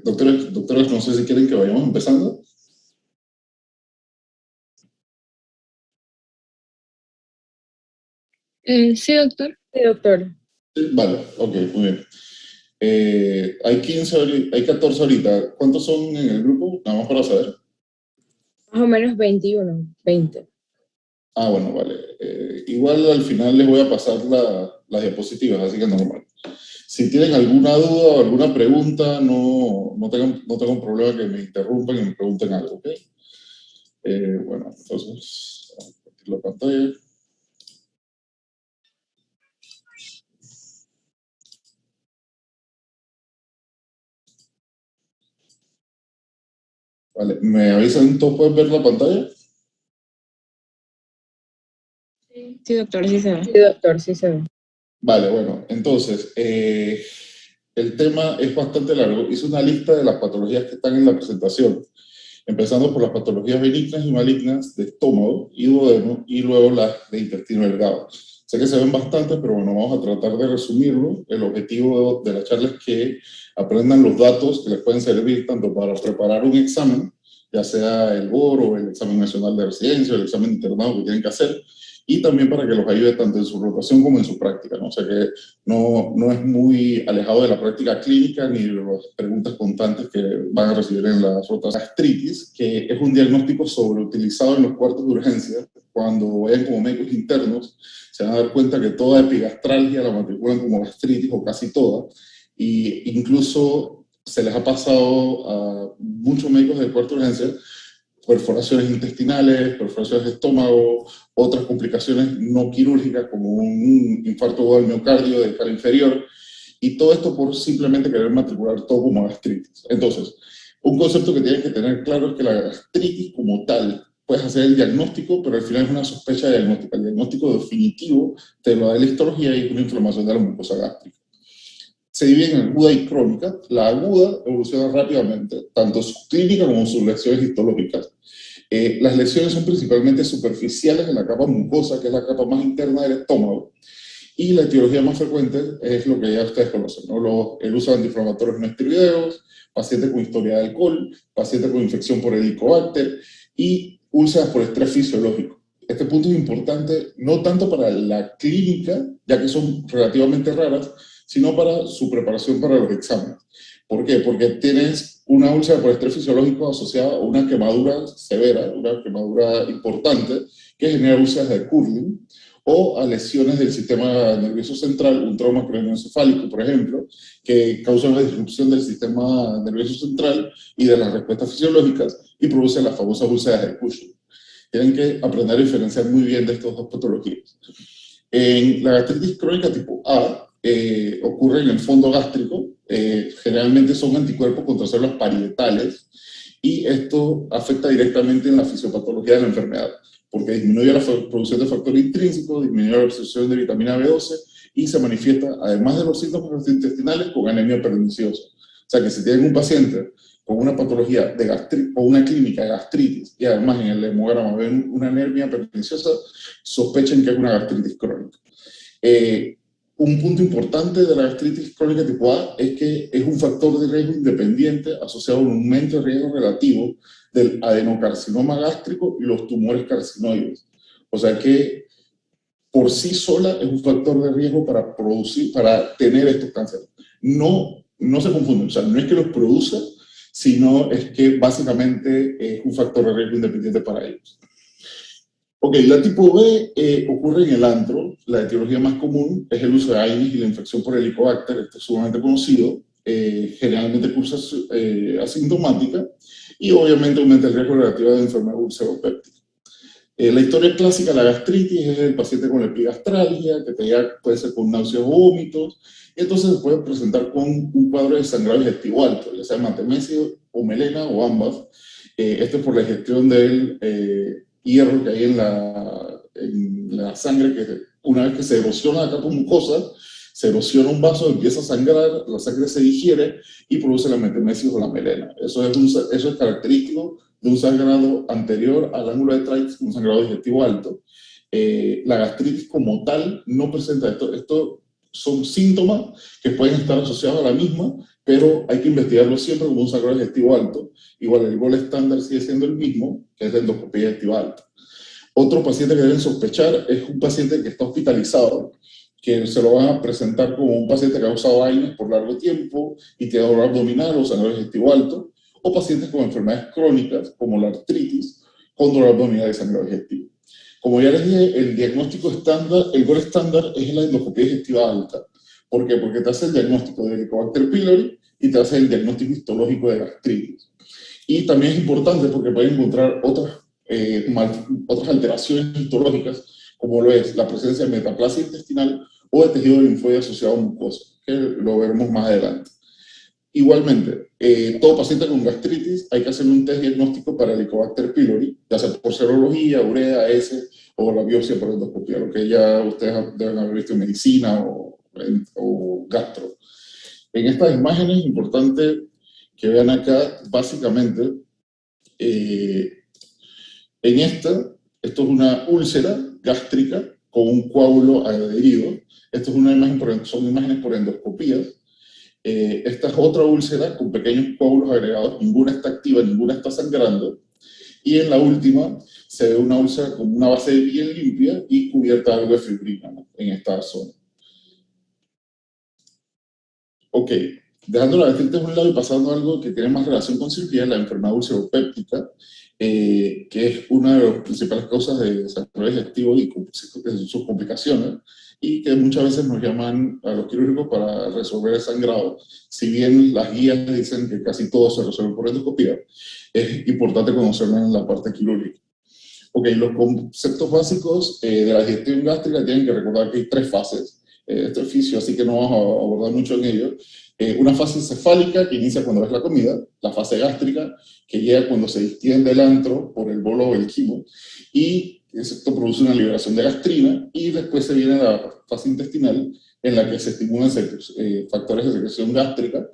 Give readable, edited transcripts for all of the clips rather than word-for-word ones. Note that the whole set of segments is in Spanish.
Doctores, no sé si quieren que vayamos empezando. Sí, doctor. Sí, doctor. Vale, ok, muy bien. Hay 14 ahorita. ¿Cuántos son en el grupo? Nada más para saber. Más o menos 21, 20. Ah, bueno, vale. Igual al final les voy a pasar las diapositivas, así que normal. Si tienen alguna duda o alguna pregunta, no tengan problema que me interrumpan y me pregunten algo, ¿ok? Bueno, entonces, vamos a compartir la pantalla. Vale, ¿me avisan todos? ¿Pueden ver la pantalla? Sí, doctor, sí se ve. Sí, doctor, sí se ve. Vale, bueno, entonces, el tema es bastante largo. Hice una lista de las patologías que están en la presentación, empezando por las patologías benignas y malignas de estómago y duodeno, y luego las de intestino delgado. Sé que se ven bastantes, pero bueno, vamos a tratar de resumirlo. El objetivo de la charla es que aprendan los datos que les pueden servir tanto para preparar un examen, ya sea el BOR o el examen nacional de residencia o el examen internado que tienen que hacer, y también para que los ayude tanto en su rotación como en su práctica, ¿no? O sea que no es muy alejado de la práctica clínica ni de las preguntas constantes que van a recibir en las rotas. Gastritis, que es un diagnóstico sobreutilizado en los cuartos de urgencia. Cuando vayan como médicos internos, se van a dar cuenta que toda epigastralgia la matriculan como gastritis o casi toda, y incluso se les ha pasado a muchos médicos del cuarto de urgencia perforaciones intestinales, perforaciones de estómago, otras complicaciones no quirúrgicas como un infarto del miocardio del cara inferior, y todo esto por simplemente querer matricular todo como gastritis. Entonces, un concepto que tienen que tener claro es que la gastritis como tal, puedes hacer el diagnóstico, pero al final es una sospecha diagnóstica. El diagnóstico definitivo te lo da la histología y es una inflamación de la mucosa gástrica. Se divide en aguda y crónica. La aguda evoluciona rápidamente, tanto su clínica como sus lesiones histológicas. Las lesiones son principalmente superficiales en la capa mucosa, que es la capa más interna del estómago, y la etiología más frecuente es lo que ya ustedes conocen, ¿no? El uso de antiinflamatorios no esteroideos, paciente con historia de alcohol, paciente con infección por helicobacter y úlceras por estrés fisiológico. Este punto es importante no tanto para la clínica, ya que son relativamente raras, sino para su preparación para los exámenes. ¿Por qué? Porque tienes una úlcera por estrés fisiológico asociada a una quemadura severa, una quemadura importante, que genera úlceras de Curling, o a lesiones del sistema nervioso central, un trauma craneoencefálico, por ejemplo, que causa una disrupción del sistema nervioso central y de las respuestas fisiológicas y produce las famosas úlceras de Cushing. Tienen que aprender a diferenciar muy bien de estas dos patologías. En la gastritis crónica tipo A, ocurre en el fondo gástrico, generalmente son anticuerpos contra células parietales, y esto afecta directamente en la fisiopatología de la enfermedad, porque disminuye la producción de factor intrínseco, disminuye la absorción de vitamina B12 y se manifiesta, además de los síntomas intestinales, con anemia perniciosa. O sea que si tienen un paciente con una patología de gastritis o una clínica de gastritis y además en el hemograma ven una anemia perniciosa, sospechen que es una gastritis crónica. Un punto importante de la gastritis crónica tipo A es que es un factor de riesgo independiente asociado a un aumento de riesgo relativo del adenocarcinoma gástrico y los tumores carcinoides. O sea que por sí sola es un factor de riesgo para tener estos cánceres. No se confunden, o sea, no es que los produce, sino es que básicamente es un factor de riesgo independiente para ellos. Ok, la tipo B ocurre en el antro. La etiología más común es el uso de AINES y la infección por helicobacter. Esto es sumamente conocido. Generalmente cursa asintomática y obviamente aumenta el riesgo relativo de enfermedad ulceropéptica. La historia clásica de la gastritis es el paciente con epigastralgia, que puede ser con náuseas o vómitos, y entonces se puede presentar con un cuadro de sangrado digestivo alto, ya sea mantemesio o melena o ambas. Esto es por la ingestión del hierro que hay en la sangre, que una vez que se erosiona la capa mucosa, se erosiona un vaso, empieza a sangrar, la sangre se digiere y produce la metemesis o la melena. Eso es característico de un sangrado anterior al ángulo de Treitz, un sangrado digestivo alto. La gastritis como tal no presenta esto son síntomas que pueden estar asociados a la misma, pero hay que investigarlo siempre como un sangrado digestivo alto. Igual el gol estándar sigue siendo el mismo, que es la endoscopia digestiva alta. Otro paciente que deben sospechar es un paciente que está hospitalizado, que se lo van a presentar como un paciente que ha usado AINES por largo tiempo y tiene dolor abdominal o sangrado digestivo alto, o pacientes con enfermedades crónicas como la artritis, con dolor abdominal y sangrado digestivo. Como ya les dije, el diagnóstico estándar, el gol estándar es la endoscopia digestiva alta. ¿Por qué? Porque te hace el diagnóstico de Helicobacter pylori y te hace el diagnóstico histológico de gastritis. Y también es importante porque pueden encontrar otras alteraciones histológicas, como lo es la presencia de metaplasia intestinal o de tejido linfoide asociado a mucosa, que lo veremos más adelante. Igualmente, todo paciente con gastritis hay que hacerle un test diagnóstico para Helicobacter pylori, ya sea por serología, urea, AS o la biopsia por endoscopia, lo que ya ustedes deben haber visto en medicina o gastro. En estas imágenes es importante que vean acá, básicamente, esto es una úlcera gástrica con un coágulo adherido. Esto es una imagen, son imágenes por endoscopías. Esta es otra úlcera con pequeños coágulos agregados, ninguna está activa, ninguna está sangrando. Y en la última se ve una úlcera con una base bien limpia y cubierta de algo de fibrina, ¿no?, en esta zona. Ok, dejando la gastritis a un lado y pasando a algo que tiene más relación con cirugía, la enfermedad ulceropéptica, que es una de las principales causas de sangrado digestivo y sus complicaciones, y que muchas veces nos llaman a los quirúrgicos para resolver el sangrado. Si bien las guías dicen que casi todo se resuelve por endoscopia, es importante conocerlo en la parte quirúrgica. Ok, los conceptos básicos de la digestión gástrica tienen que recordar que hay 3 fases. Este es fisio, así que no vamos a abordar mucho en ello. Una fase cefálica, que inicia cuando ves la comida, la fase gástrica, que llega cuando se distiende el antro por el bolo o el quimo, y esto produce una liberación de gastrina, y después se viene la fase intestinal, en la que se estimulan factores de secreción gástrica,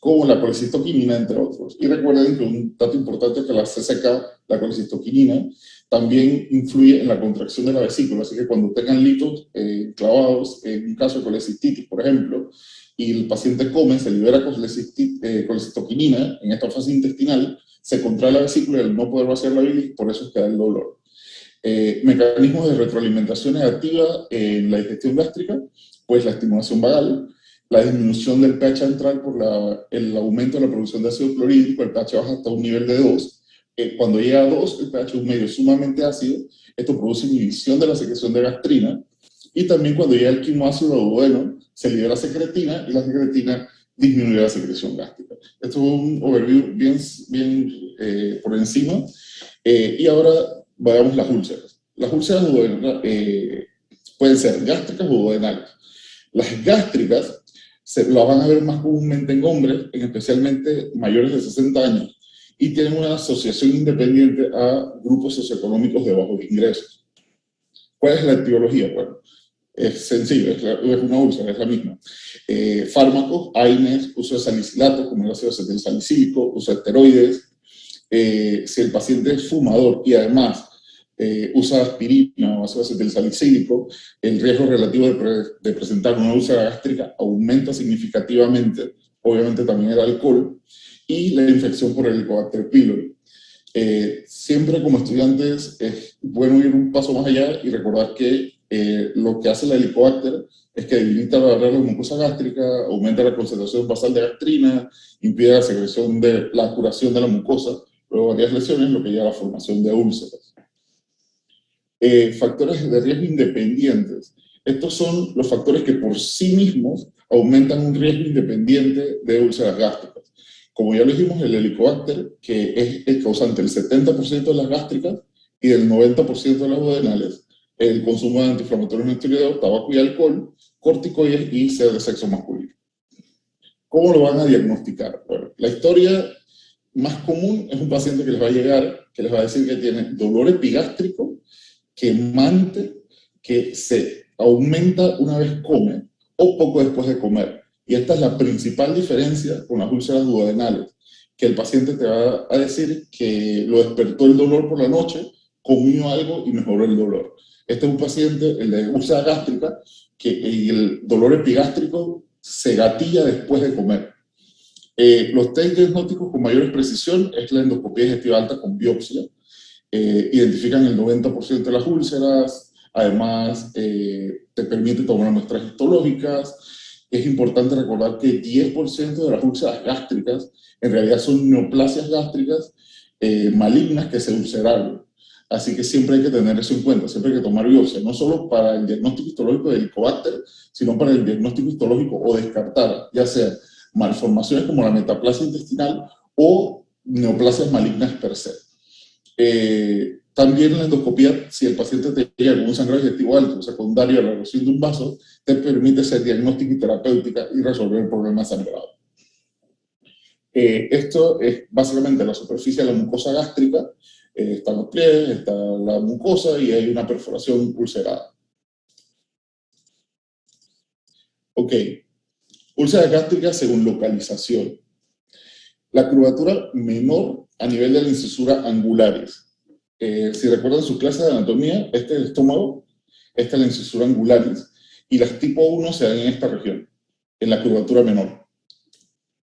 como la colecistoquinina, entre otros. Y recuerden que un dato importante es que la CCK, la colecistoquinina, también influye en la contracción de la vesícula, así que cuando tengan litos clavados, en un caso de colecistitis, por ejemplo, y el paciente come, se libera colecistoquinina en esta fase intestinal, se contrae la vesícula y al no poder vaciar la bilis, por eso es que da el dolor. Mecanismos de retroalimentación negativa en la digestión gástrica, pues la estimulación vagal, la disminución del pH antral por el aumento de la producción de ácido clorhídrico, el pH baja hasta un nivel de 2. Cuando llega a 2, el pH es un medio sumamente ácido, esto produce inhibición de la secreción de gastrina, y también cuando llega el quimoácido duodeno, se libera secretina, y la secretina disminuye la secreción gástrica. Esto es un overview bien por encima. Y ahora veamos las úlceras. Las úlceras pueden ser gástricas o duodenales. Las gástricas las van a ver más comúnmente en hombres, especialmente mayores de 60 años, y tienen una asociación independiente a grupos socioeconómicos de bajos ingresos. ¿Cuál es la etiología? Bueno, es sencillo, es una úlcera, es la misma. Fármacos, AINES, uso de salicilatos como el ácido acetilsalicílico, uso de esteroides. Si el paciente es fumador y además usa aspirina o ácido acetilsalicílico, el riesgo relativo de presentar una úlcera gástrica aumenta significativamente, obviamente también el alcohol, y la infección por el Helicobacter pylori. Siempre como estudiantes es bueno ir un paso más allá y recordar que lo que hace la Helicobacter es que debilita la barrera de la mucosa gástrica, aumenta la concentración basal de gastrina, impide la curación de la mucosa, luego varias lesiones, lo que lleva a la formación de úlceras. Factores de riesgo independientes. Estos son los factores que por sí mismos aumentan un riesgo independiente de úlceras gástricas. Como ya lo dijimos, el Helicobacter, que es el causante del 70% de las gástricas y del 90% de las duodenales, el consumo de antiinflamatorios no esteroideos, tabaco y alcohol, corticoides y ser de sexo masculino. ¿Cómo lo van a diagnosticar? Bueno, la historia más común es un paciente que les va a llegar, que les va a decir que tiene dolor epigástrico, quemante, que se aumenta una vez come o poco después de comer. Y esta es la principal diferencia con las úlceras duodenales, que el paciente te va a decir que lo despertó el dolor por la noche, comió algo y mejoró el dolor. Este es un paciente, el de úlcera gástrica, y el dolor epigástrico se gatilla después de comer. Los test diagnósticos con mayor precisión es la endoscopia digestiva alta con biopsia. Identifican el 90% de las úlceras, además te permite tomar muestras histológicas. Es importante recordar que 10% de las úlceras gástricas en realidad son neoplasias gástricas malignas que se ulceraron. Así que siempre hay que tener eso en cuenta, siempre hay que tomar biopsia, no solo para el diagnóstico histológico del Helicobacter, sino para el diagnóstico histológico o descartar, ya sea malformaciones como la metaplasia intestinal o neoplasias malignas per se. También la endoscopía, si el paciente tenía algún sangrado digestivo alto secundario a la erosión de un vaso, te permite hacer diagnóstico y terapéutica y resolver el problema de sangrado. Esto es básicamente la superficie de la mucosa gástrica. Están los pliegues, está la mucosa y hay una perforación ulcerada. Ok, úlceras gástricas según localización. La curvatura menor a nivel de la incisura angulares. Si recuerdan su clase de anatomía, este es el estómago, esta es la incisura angularis, y las tipo 1 se dan en esta región, en la curvatura menor.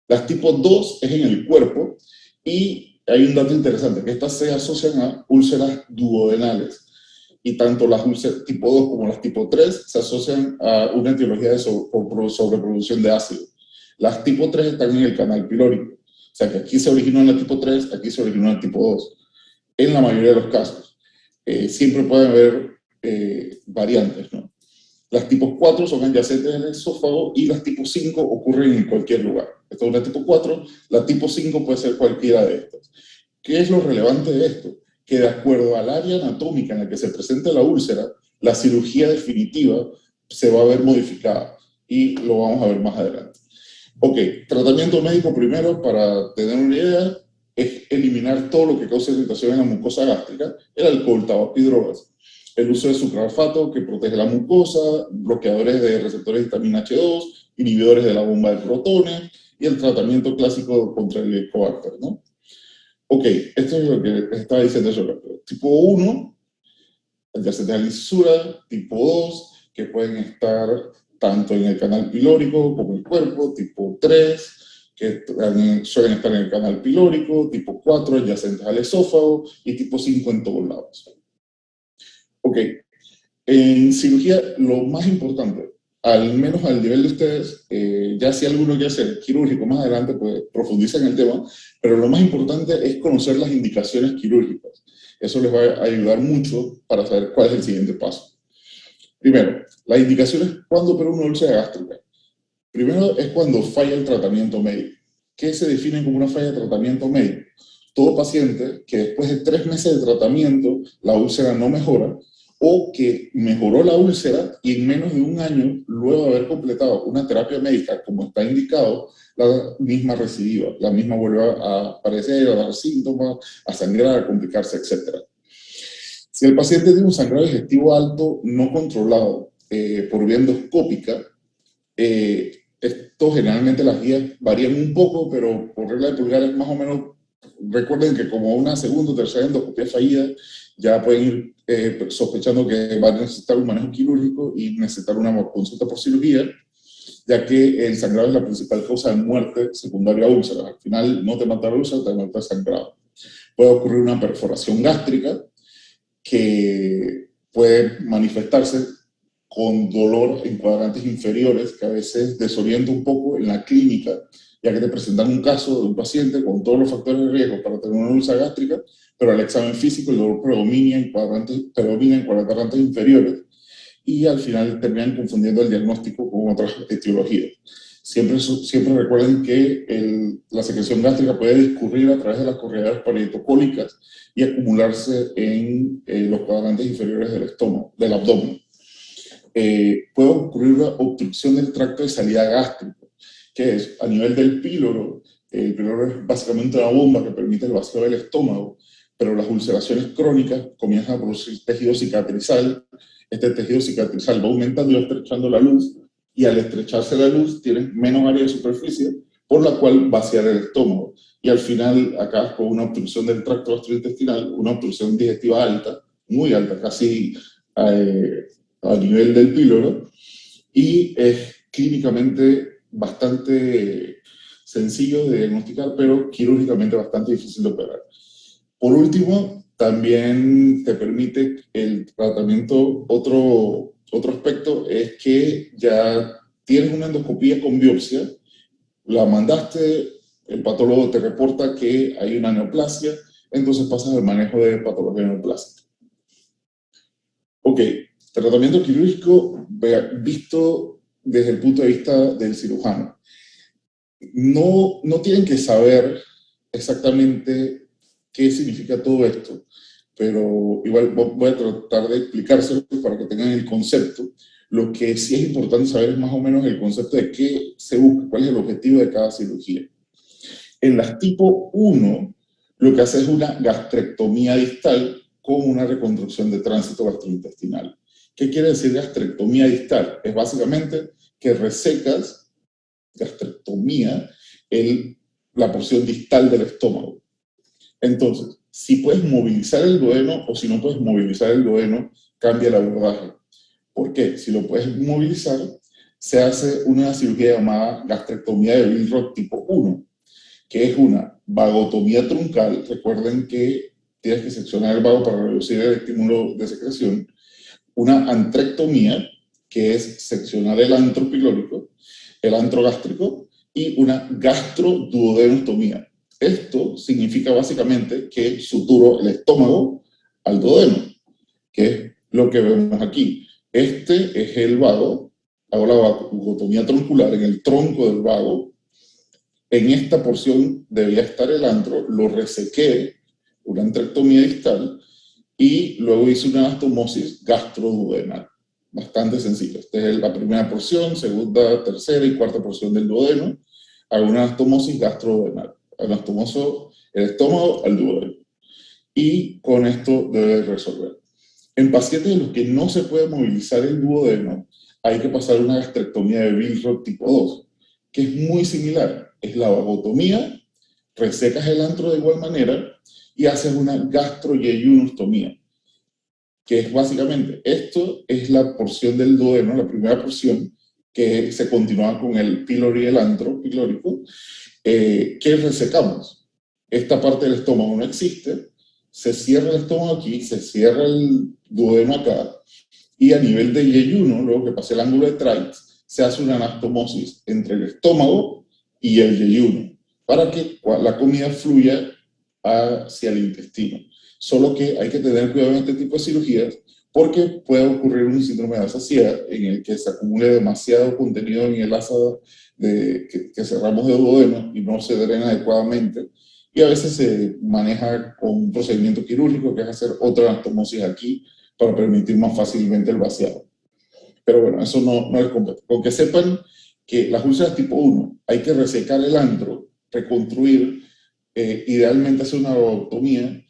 Las tipo 2 es en el cuerpo, y hay un dato interesante, que estas se asocian a úlceras duodenales, y tanto las úlceras tipo 2 como las tipo 3 se asocian a una etiología de sobreproducción de ácido. Las tipo 3 están en el canal pilórico, o sea que aquí se originó en la tipo 3, aquí se originó en la tipo 2. En la mayoría de los casos. Siempre pueden haber variantes, ¿no? Las tipos 4 son adyacentes al esófago y las tipos 5 ocurren en cualquier lugar. Esta es una tipo 4, la tipo 5 puede ser cualquiera de estas. ¿Qué es lo relevante de esto? Que de acuerdo al área anatómica en la que se presenta la úlcera, la cirugía definitiva se va a ver modificada y lo vamos a ver más adelante. Ok, tratamiento médico primero para tener una idea. Es eliminar todo lo que causa irritación en la mucosa gástrica, el alcohol, tabaco y drogas. El uso de sucralfato que protege la mucosa, bloqueadores de receptores de vitamina H2, inhibidores de la bomba de protones y el tratamiento clásico contra el Helicobacter, ¿no? Ok, esto es lo que estaba diciendo yo. Tipo 1, adyacente a la incisura. Tipo 2, que pueden estar tanto en el canal pilórico como en el cuerpo. Tipo 3, que suelen estar en el canal pilórico, tipo 4 adyacentes al esófago y tipo 5 en todos lados. Ok, en cirugía lo más importante, al menos al nivel de ustedes, ya si alguno quiere hacer quirúrgico más adelante, pues profundiza en el tema, pero lo más importante es conocer las indicaciones quirúrgicas. Eso les va a ayudar mucho para saber cuál es el siguiente paso. Primero, las indicaciones cuando opera una úlcera gástrica. Primero es cuando falla el tratamiento médico. ¿Qué se define como una falla de tratamiento médico? Todo paciente que después de 3 meses de tratamiento la úlcera no mejora, o que mejoró la úlcera y en menos de un año, luego de haber completado una terapia médica como está indicado, la misma recidiva, la misma vuelve a aparecer, a dar síntomas, a sangrar, a complicarse, etc. Si el paciente tiene un sangrado digestivo alto no controlado por vía endoscópica, esto generalmente las guías varían un poco, pero por regla de pulgares más o menos, recuerden que como una segunda o tercera endoscopia fallida, ya pueden ir sospechando que van a necesitar un manejo quirúrgico y necesitar una consulta por cirugía, ya que el sangrado es la principal causa de muerte secundaria a úlceras. Al final no te mata la úlcera, te mata el sangrado. Puede ocurrir una perforación gástrica que puede manifestarse con dolor en cuadrantes inferiores, que a veces desorienta un poco en la clínica, ya que te presentan un caso de un paciente con todos los factores de riesgo para tener una úlcera gástrica, pero al examen físico el dolor predomina en cuadrantes inferiores, y al final terminan confundiendo el diagnóstico con otras etiologías. Siempre recuerden que la secreción gástrica puede discurrir a través de las correas parietocólicas y acumularse en los cuadrantes inferiores del estómago, del abdomen. Puede ocurrir una obstrucción del tracto de salida gástrico, que es a nivel del píloro. El píloro es básicamente una bomba que permite el vacío del estómago, pero las ulceraciones crónicas comienzan a producir tejido cicatrizal. Este tejido cicatrizal va aumentando y va estrechando la luz, y al estrecharse la luz tienes menos área de superficie por la cual vaciar el estómago. Y al final acabas con una obstrucción del tracto gastrointestinal, una obstrucción digestiva alta, muy alta, casi a nivel del píloro, y es clínicamente bastante sencillo de diagnosticar, pero quirúrgicamente bastante difícil de operar. Por último, también te permite el tratamiento, otro aspecto es que ya tienes una endoscopía con biopsia, la mandaste, el patólogo te reporta que hay una neoplasia, entonces pasas al manejo de patología neoplásica. Ok, tratamiento quirúrgico visto desde el punto de vista del cirujano. No tienen que saber exactamente qué significa todo esto, pero igual voy a tratar de explicárselo para que tengan el concepto. Lo que sí es importante saber es más o menos el concepto de qué se busca, cuál es el objetivo de cada cirugía. En las tipo 1, lo que hace es una gastrectomía distal con una reconstrucción de tránsito gastrointestinal. ¿Qué quiere decir gastrectomía distal? Es básicamente que resecas, gastrectomía, la porción distal del estómago. Entonces, si puedes movilizar el duodeno o si no puedes movilizar el duodeno, cambia el abordaje. ¿Por qué? Si lo puedes movilizar, se hace una cirugía llamada gastrectomía de Billroth tipo 1, que es una vagotomía truncal. Recuerden que tienes que seccionar el vago para reducir el estímulo de secreción. Una antrectomía, que es seccionar el antro pilórico, el antro gástrico, y una gastroduodenostomía. Esto significa básicamente que suturo el estómago al duodeno, que es lo que vemos aquí. Este es el vago, hago la vagotomía troncular en el tronco del vago. En esta porción debía estar el antro, lo resequé, una antrectomía distal, y luego hice una anastomosis gastroduodenal. Bastante sencillo. Esta es la primera porción, segunda, tercera y cuarta porción del duodeno. Hago una anastomosis gastroduodenal. Anastomoso el estómago al duodeno. Y con esto debe resolver. En pacientes en los que no se puede movilizar el duodeno, hay que pasar una gastrectomía de Billroth tipo 2, que es muy similar. Es la vagotomía, resecas el antro de igual manera y haces una gastroyeyunostomía, que es básicamente, esto es la porción del duodeno, la primera porción, que se continúa con el pílori y el antro pilórico, que resecamos. Esta parte del estómago no existe, se cierra el estómago aquí, se cierra el duodeno acá, y a nivel de yeyuno, luego que pase el ángulo de Treitz, se hace una anastomosis entre el estómago y el yeyuno, para que la comida fluya hacia el intestino. Solo que hay que tener cuidado en este tipo de cirugías porque puede ocurrir un síndrome de asa ciega en el que se acumule demasiado contenido en el asa que cerramos de duodeno y no se drena adecuadamente. Y a veces se maneja con un procedimiento quirúrgico, que es hacer otra anastomosis aquí para permitir más fácilmente el vaciado. Pero bueno, eso no es completo. Con que sepan que las úlceras tipo 1 hay que resecar el antro, reconstruir, idealmente hacer una vagotomía,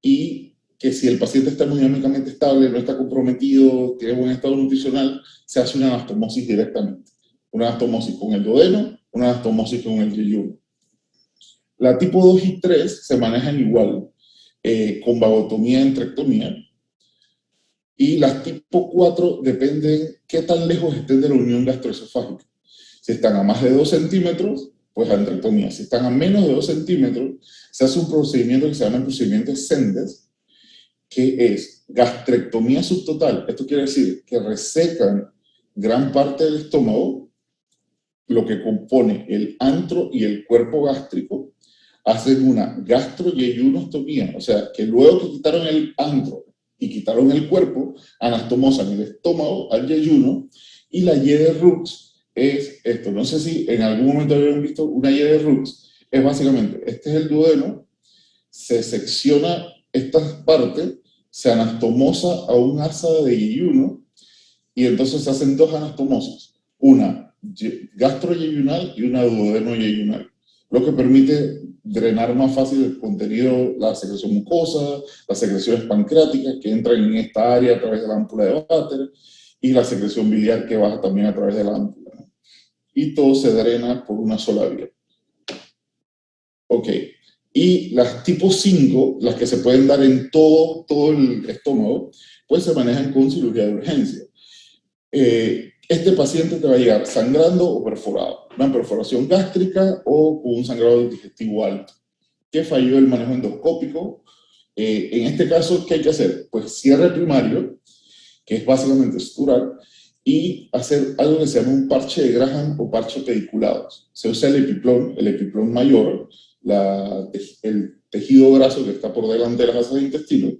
y que si el paciente está hemodinámicamente estable, no está comprometido, tiene buen estado nutricional, se hace una anastomosis directamente. Una anastomosis con el duodeno, una anastomosis con el yeyuno. La tipo 2 y 3 se manejan igual, con vagotomía y entrectomía. Y las tipo 4 dependen qué tan lejos estén de la unión gastroesofágica. Si están a más de 2 centímetros, pues antrectomía. Si están a menos de 2 centímetros, se hace un procedimiento que se llama el procedimiento Sendes, que es gastrectomía subtotal. Esto quiere decir que resecan gran parte del estómago, lo que compone el antro y el cuerpo gástrico, hacen una gastroyeyunostomía, o sea, que luego que quitaron el antro y quitaron el cuerpo, anastomosan el estómago al yeyuno, y la Y de Rux es esto. No sé si en algún momento habían visto una Y de Rux. Es básicamente, este es el duodeno, se secciona esta parte, se anastomosa a un asa de yeyuno, y entonces se hacen dos anastomosis, una gastroyeyunal y una duodeno-yeyunal, lo que permite drenar más fácil el contenido, la secreción mucosa, las secreciones pancreáticas que entran en esta área a través de la ámpula de Vater, y la secreción biliar que baja también a través de la ámpula. Y todo se drena por una sola vía. Ok. Y las tipo 5, las que se pueden dar en todo el estómago, pues se manejan con cirugía de urgencia. Este paciente te va a llegar sangrando o perforado, una perforación gástrica o con un sangrado digestivo alto, que falló el manejo endoscópico. En este caso, ¿qué hay que hacer? Pues cierre primario, que es básicamente suturar, y hacer algo que se llama un parche de Graham o parche pediculado. Se usa el epiplón mayor, el tejido graso que está por delante de las masas de intestino,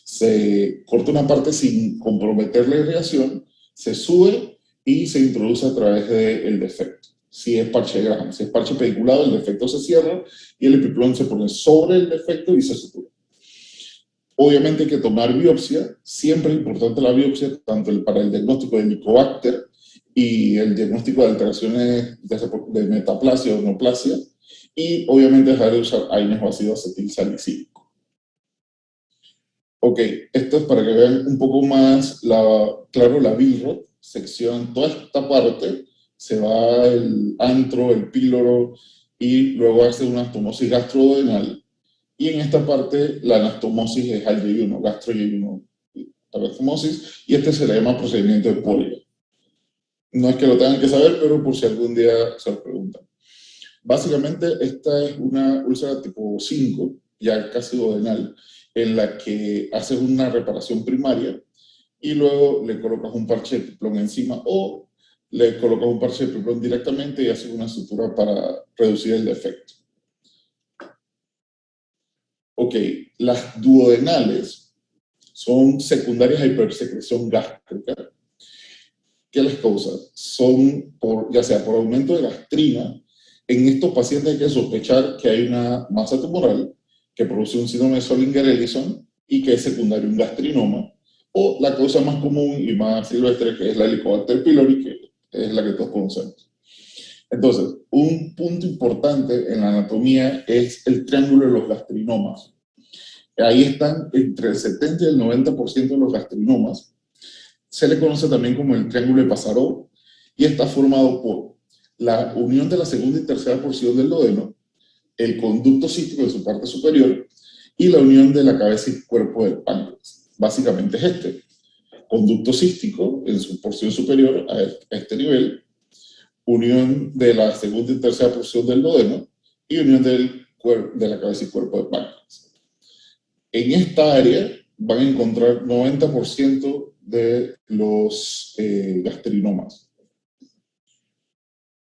se corta una parte sin comprometer la irrigación, se sube y se introduce a través del defecto. Si es parche de Graham, si es parche pediculado, el defecto se cierra y el epiplón se pone sobre el defecto y se sutura. Obviamente hay que tomar biopsia, siempre es importante la biopsia, tanto para el diagnóstico de Helicobacter y el diagnóstico de alteraciones de metaplasia o neoplasia, y obviamente dejar de usar AINES o ácido acetilsalicílico. Ok, esto es para que vean un poco más, claro, la bilro, sección, toda esta parte, se va el antro, el píloro, y luego hace una anastomosis gastroduodenal. Y en esta parte la anastomosis es al yeyuno, gastro-yeyuno, anastomosis, y este se le llama procedimiento de Polio. No es que lo tengan que saber, pero por si algún día se lo preguntan. Básicamente esta es una úlcera tipo 5, ya casi duodenal, en la que haces una reparación primaria y luego le colocas un parche de epiplón encima o le colocas un parche de epiplón directamente y haces una sutura para reducir el defecto. Ok, las duodenales son secundarias a hipersecreción gástrica. ¿Qué las causa? Son ya sea por aumento de gastrina. En estos pacientes hay que sospechar que hay una masa tumoral que produce un síndrome de Zollinger-Ellison y que es secundario a un gastrinoma, o la causa más común y más silvestre, que es la Helicobacter pylori, que es la que todos conocemos. Entonces, un punto importante en la anatomía es el triángulo de los gastrinomas. Ahí están entre el 70 y el 90% de los gastrinomas. Se le conoce también como el triángulo de Pazaró y está formado por la unión de la segunda y tercera porción del duodeno, el conducto cístico de su parte superior y la unión de la cabeza y cuerpo del páncreas. Básicamente es este. Conducto cístico en su porción superior a este nivel, unión de la segunda y tercera porción del duodeno y unión de la cabeza y cuerpo del páncreas. En esta área van a encontrar 90% de los gastrinomas.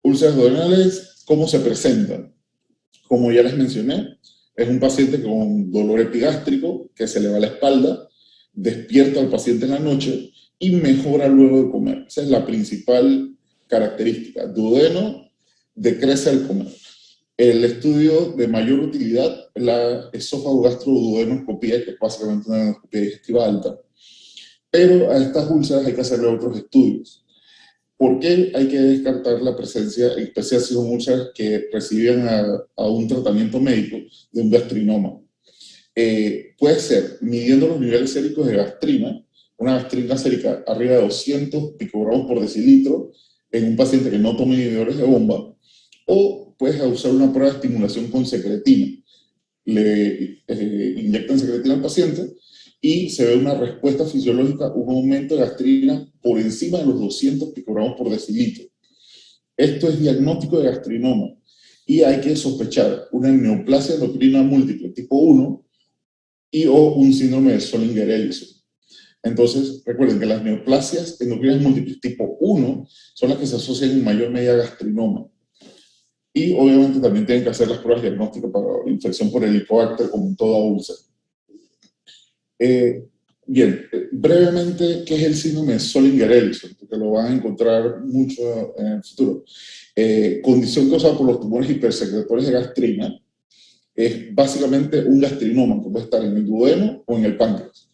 Úlceras duodenales, ¿cómo se presentan? Como ya les mencioné, es un paciente con dolor epigástrico que se le va a la espalda, despierta al paciente en la noche y mejora luego de comer. Esa es la principal característica. Duodeno decrece al comer. El estudio de mayor utilidad es la esófago-gastroduodenoscopía, que es básicamente una endoscopia digestiva alta. Pero a estas úlceras hay que hacerle otros estudios. ¿Por qué hay que descartar la presencia, en especial si son úlceras que reciben a un tratamiento médico de un gastrinoma? Puede ser midiendo los niveles séricos de gastrina, una gastrina sérica arriba de 200 picogramos por decilitro en un paciente que no toma inhibidores de bomba, o puedes usar una prueba de estimulación con secretina. Le inyectan secretina al paciente y se ve una respuesta fisiológica, un aumento de gastrina por encima de los 200 picogramos por decilitro. Esto es diagnóstico de gastrinoma y hay que sospechar una neoplasia endocrina múltiple tipo 1 y o un síndrome de Zollinger-Ellison. Entonces, recuerden que las neoplasias endocrinas múltiples tipo 1 son las que se asocian en mayor medida a gastrinoma. Y obviamente también tienen que hacer las pruebas diagnósticas para la infección por Helicobacter como en toda úlcera. Bien, brevemente, ¿qué es el síndrome de Zollinger-Ellison? Porque lo van a encontrar mucho en el futuro. Condición causada por los tumores hipersecretores de gastrina. Es básicamente un gastrinoma que puede estar en el duodeno o en el páncreas.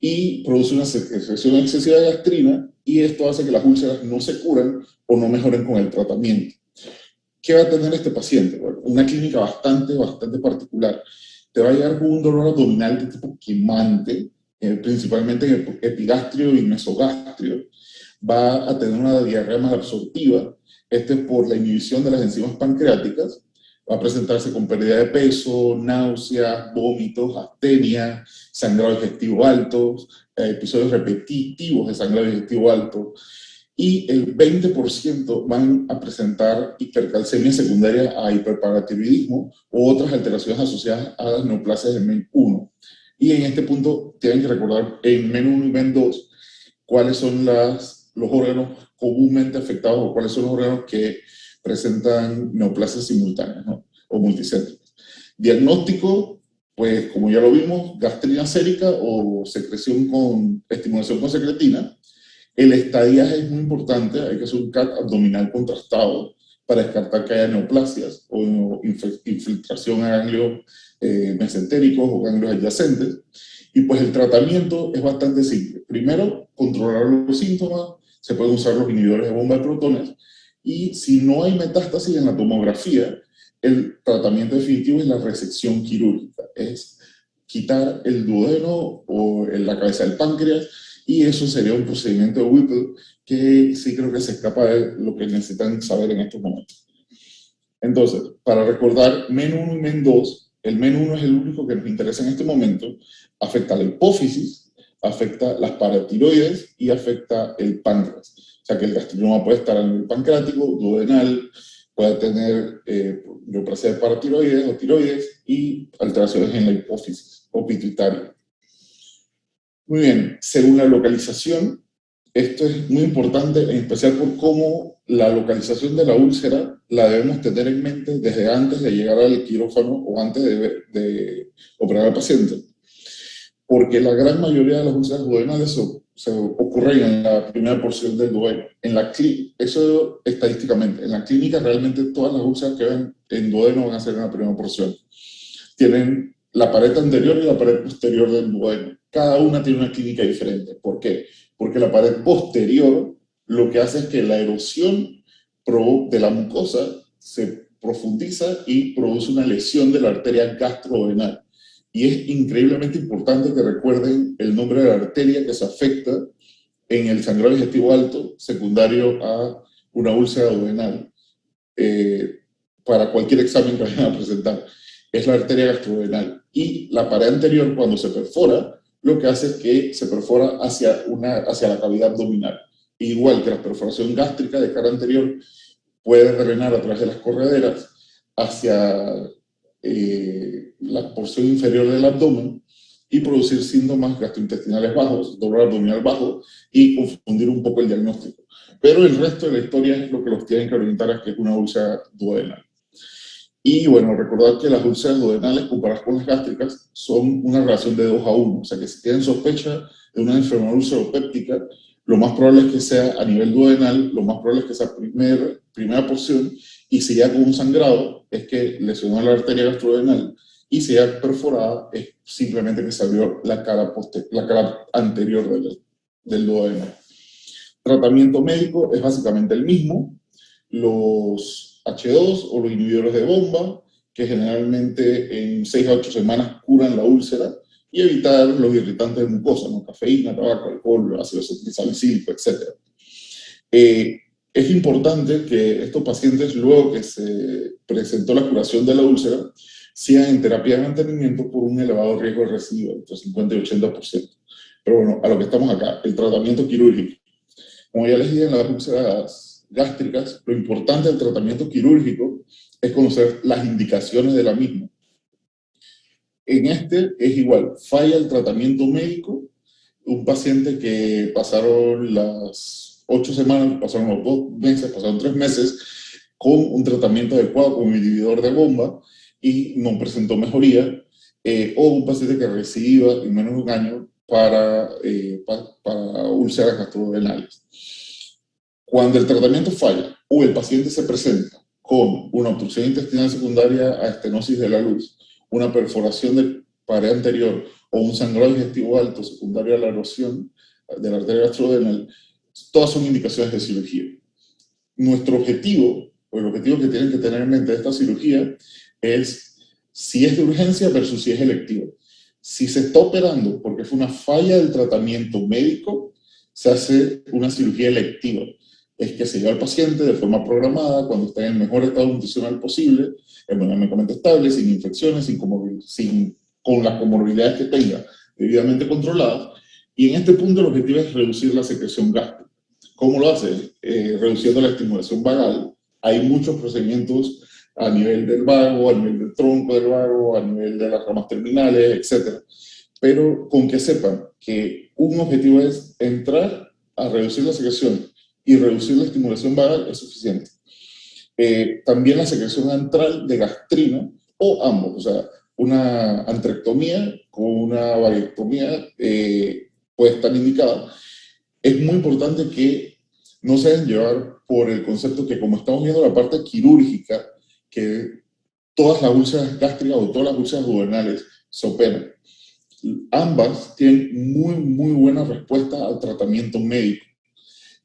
Y produce una secreción excesiva de gastrina y esto hace que las úlceras no se curan o no mejoren con el tratamiento. ¿Qué va a tener este paciente? Bueno, una clínica bastante particular. Te va a llegar con un dolor abdominal de tipo quemante, principalmente en el epigastrio y mesogastrio. Va a tener una diarrea más absortiva, este es por la inhibición de las enzimas pancreáticas. Va a presentarse con pérdida de peso, náuseas, vómitos, astenia, sangrado digestivo alto, episodios repetitivos de sangrado digestivo alto. y el 20% van a presentar hipercalcemia secundaria a hiperparatiroidismo u otras alteraciones asociadas a las neoplasias de MEN1. Y en este punto tienen que recordar en MEN1 y MEN2 cuáles son los órganos comúnmente afectados o cuáles son los órganos que presentan neoplasias simultáneas, ¿no? O multicéntricas. Diagnóstico, pues como ya lo vimos, gastrina sérica o secreción con estimulación con secretina. El estadiaje es muy importante, hay que hacer un CAT abdominal contrastado para descartar que haya neoplasias o infiltración a ganglios mesentéricos o ganglios adyacentes. Y pues el tratamiento es bastante simple. Primero, controlar los síntomas, se pueden usar los inhibidores de bomba de protones, y si no hay metástasis en la tomografía, el tratamiento definitivo es la resección quirúrgica, es quitar el duodeno o la cabeza del páncreas, y eso sería un procedimiento de Whipple que sí creo que se escapa de lo que necesitan saber en estos momentos. Entonces, para recordar, MEN1 y MEN2, el MEN1 es el único que nos interesa en este momento, afecta la hipófisis, afecta las paratiroides y afecta el páncreas. O sea que el gastrinoma puede estar en el pancreático, duodenal, puede tener neoplasia de paratiroides o tiroides y alteraciones en la hipófisis o pituitaria. Muy bien, según la localización, esto es muy importante, en especial por cómo la localización de la úlcera la debemos tener en mente desde antes de llegar al quirófano o antes de operar al paciente. Porque la gran mayoría de las úlceras duodenales se ocurren en la primera porción del duodeno. Eso estadísticamente, en la clínica realmente todas las úlceras que ven en duodeno van a ser en la primera porción. Tienen la pared anterior y la pared posterior del duodeno. Cada una tiene una clínica diferente. ¿Por qué? Porque la pared posterior lo que hace es que la erosión de la mucosa se profundiza y produce una lesión de la arteria gastrodenal. Y es increíblemente importante que recuerden el nombre de la arteria que se afecta en el sangrado digestivo alto secundario a una úlcera duodenal. Para cualquier examen que vayan a presentar, es la arteria gastrodenal. Y la pared anterior, cuando se perfora, lo que hace es que se perfora hacia la cavidad abdominal. Igual que la perforación gástrica de cara anterior puede drenar a través de las correderas hacia la porción inferior del abdomen y producir síntomas gastrointestinales bajos, dolor abdominal bajo y confundir un poco el diagnóstico. Pero el resto de la historia es lo que los tienen que orientar a que es una úlcera duodenal. Y bueno, recordad que las úlceras duodenales comparadas con las gástricas son una relación de 2 a 1. O sea que si tienen sospecha de una enfermedad ulceropéptica, lo más probable es que sea a nivel duodenal, lo más probable es que sea primera porción, y si ya con un sangrado es que lesionó la arteria gastrodenal, y si ya perforada es simplemente que se abrió la cara anterior del duodeno. Tratamiento médico es básicamente el mismo. Los H2 o los inhibidores de bomba, que generalmente en 6 a 8 semanas curan la úlcera, y evitar los irritantes de mucosa, ¿no? Cafeína, tabaco, alcohol, ácido salicílico, etc. Es importante que estos pacientes, luego que se presentó la curación de la úlcera, sigan en terapia de mantenimiento por un elevado riesgo de recidiva, entre 50 y 80%. Pero bueno, a lo que estamos acá, el tratamiento quirúrgico. Como ya les dije en las úlceras gástricas, lo importante del tratamiento quirúrgico es conocer las indicaciones de la misma. En este es igual, falla el tratamiento médico, un paciente que pasaron las 8 semanas, pasaron los 2 meses, pasaron 3 meses con un tratamiento adecuado con un inhibidor de bomba y no presentó mejoría, o un paciente que reciba en menos de un año para úlceras gastrodenales. Cuando el tratamiento falla o el paciente se presenta con una obstrucción intestinal secundaria a estenosis de la luz, una perforación de pared anterior o un sangrado digestivo alto secundario a la erosión de la arteria gastrodenal, todas son indicaciones de cirugía. Nuestro objetivo, o el objetivo que tienen que tener en mente de esta cirugía, es si es de urgencia versus si es electivo. Si se está operando porque fue una falla del tratamiento médico, se hace una cirugía electiva. Es que se lleva al paciente de forma programada, cuando está en el mejor estado nutricional posible, hemodinámicamente estable, sin infecciones, con las comorbilidades que tenga debidamente controladas. Y en este punto el objetivo es reducir la secreción gástrica. ¿Cómo lo hace? Reduciendo la estimulación vagal. Hay muchos procedimientos a nivel del vago, a nivel del tronco del vago, a nivel de las ramas terminales, etc. Pero con que sepan que un objetivo es entrar a reducir la secreción y reducir la estimulación vagal es suficiente. También la secreción antral de gastrina, o ambos, o sea, una antrectomía con una varectomía puede estar indicada. Es muy importante que no se dejen llevar por el concepto que, como estamos viendo la parte quirúrgica, que todas las úlceras gástricas o todas las úlceras duodenales se operan. Ambas tienen muy buena respuesta al tratamiento médico.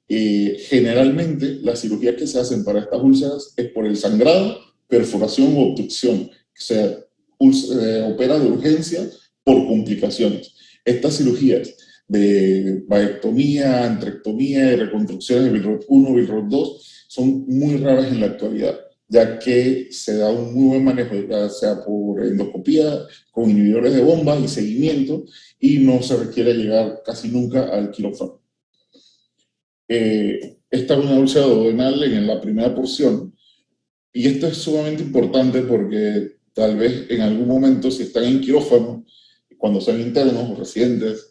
Generalmente, las cirugías que se hacen para estas úlceras es por el sangrado, perforación o obstrucción. Se opera de urgencia por complicaciones. Estas cirugías de varectomía, antrectomía y reconstrucciones de Billroth 1, Billroth 2 son muy raras en la actualidad, ya que se da un muy buen manejo, ya sea por endoscopía, con inhibidores de bomba y seguimiento, y no se requiere llegar casi nunca al quirófano. Esta es una úlcera duodenal en la primera porción, y esto es sumamente importante porque tal vez en algún momento, si están en quirófano, cuando son internos o residentes,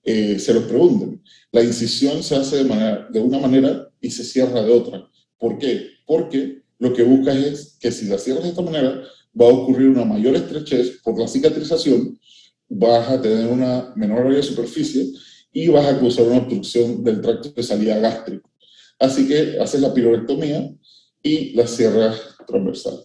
se los pregunten. La incisión se hace de una manera y se cierra de otra. ¿Por qué? Porque lo que buscas es que si la cierras de esta manera, va a ocurrir una mayor estrechez por la cicatrización, vas a tener una menor área de superficie y vas a causar una obstrucción del tracto de salida gástrico. Así que haces la pirorectomía y la cierras transversal.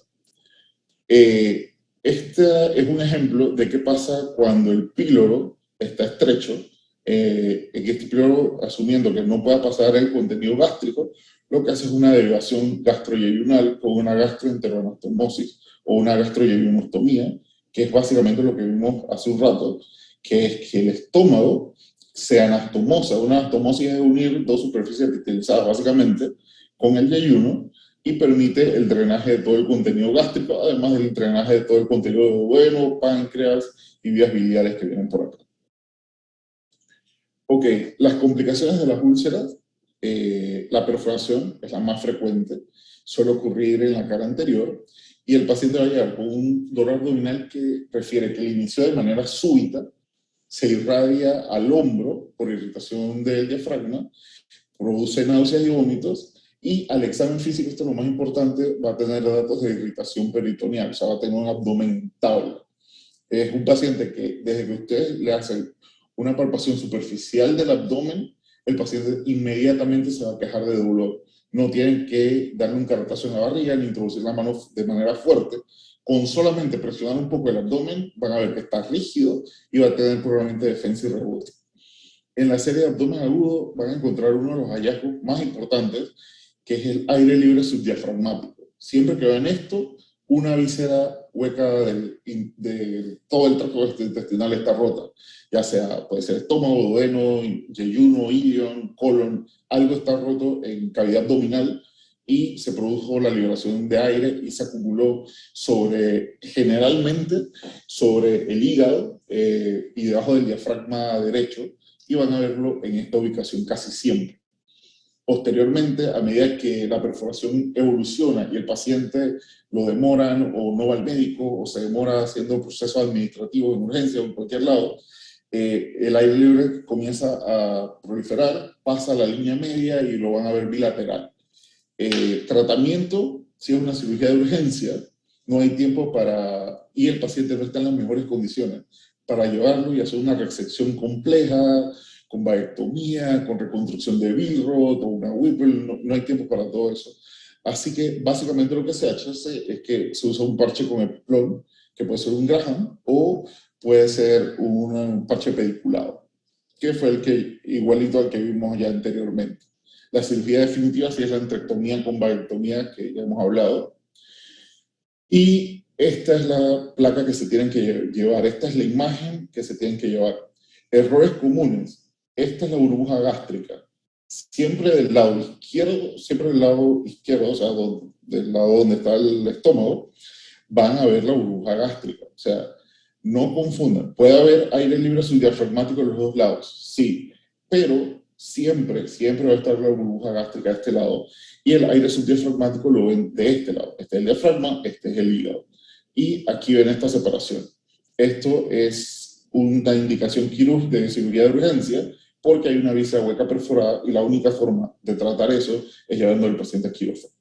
Este es un ejemplo de qué pasa cuando el píloro está estrecho. En este píloro, asumiendo que no pueda pasar el contenido gástrico, lo que hace es una derivación gastroyeyunal con una gastroenteroanastomosis o una gastroyeyunostomía, que es básicamente lo que vimos hace un rato, que es que el estómago se anastomosa. Una anastomosis es unir dos superficies epitelizadas básicamente con el yeyuno y permite el drenaje de todo el contenido gástrico, además del drenaje de todo el contenido de duodeno, páncreas y vías biliares que vienen por acá. Ok, las complicaciones de las úlceras, la perforación es la más frecuente, suele ocurrir en la cara anterior, y el paciente va a llegar con un dolor abdominal que refiere que inició de manera súbita, se irradia al hombro por irritación del diafragma, produce náuseas y vómitos, y al examen físico, esto es lo más importante, va a tener datos de irritación peritoneal, o sea, va a tener un abdomen irritable. Es un paciente que desde que ustedes le hacen una palpación superficial del abdomen, el paciente inmediatamente se va a quejar de dolor. No tienen que darle un carretazo en la barriga ni introducir la mano de manera fuerte. Con solamente presionar un poco el abdomen, van a ver que está rígido y va a tener probablemente defensa y rebote. En la serie de abdomen agudo van a encontrar uno de los hallazgos más importantes, que es el aire libre subdiafragmático. Siempre que ven esto, una víscera hueca de todo el tracto intestinal está rota, ya sea, puede ser estómago, duodeno, yeyuno, ilion, colon, algo está roto en cavidad abdominal y se produjo la liberación de aire y se acumuló generalmente sobre el hígado y debajo del diafragma derecho, y van a verlo en esta ubicación casi siempre. Posteriormente, a medida que la perforación evoluciona y el paciente lo demoran o no va al médico o se demora haciendo procesos administrativos en urgencia o en cualquier lado, el aire libre comienza a proliferar, pasa a la línea media y lo van a ver bilateral. Tratamiento, si es una cirugía de urgencia, no hay tiempo y el paciente no está en las mejores condiciones para llevarlo y hacer una resección compleja, con varectomía, con reconstrucción de Billroth o una Whipple, no hay tiempo para todo eso. Así que básicamente lo que se hace es que se usa un parche con Epiplon, que puede ser un Graham o puede ser un parche pediculado, que fue el que igualito al que vimos ya anteriormente. La cirugía definitiva sí es la antrectomía con varectomía, que ya hemos hablado. Y esta es la placa que se tienen que llevar, esta es la imagen que se tienen que llevar. Errores comunes. Esta es la burbuja gástrica. Siempre del lado izquierdo, o sea, del lado donde está el estómago, van a ver la burbuja gástrica. O sea, no confundan. Puede haber aire libre subdiafragmático en los dos lados, sí, pero siempre va a estar la burbuja gástrica de este lado, y el aire subdiafragmático lo ven de este lado. Este es el diafragma, este es el hígado. Y aquí ven esta separación. Esto es una indicación quirúrgica de cirugía de urgencia, porque hay una víscera hueca perforada, y la única forma de tratar eso es llevando al paciente a quirófano.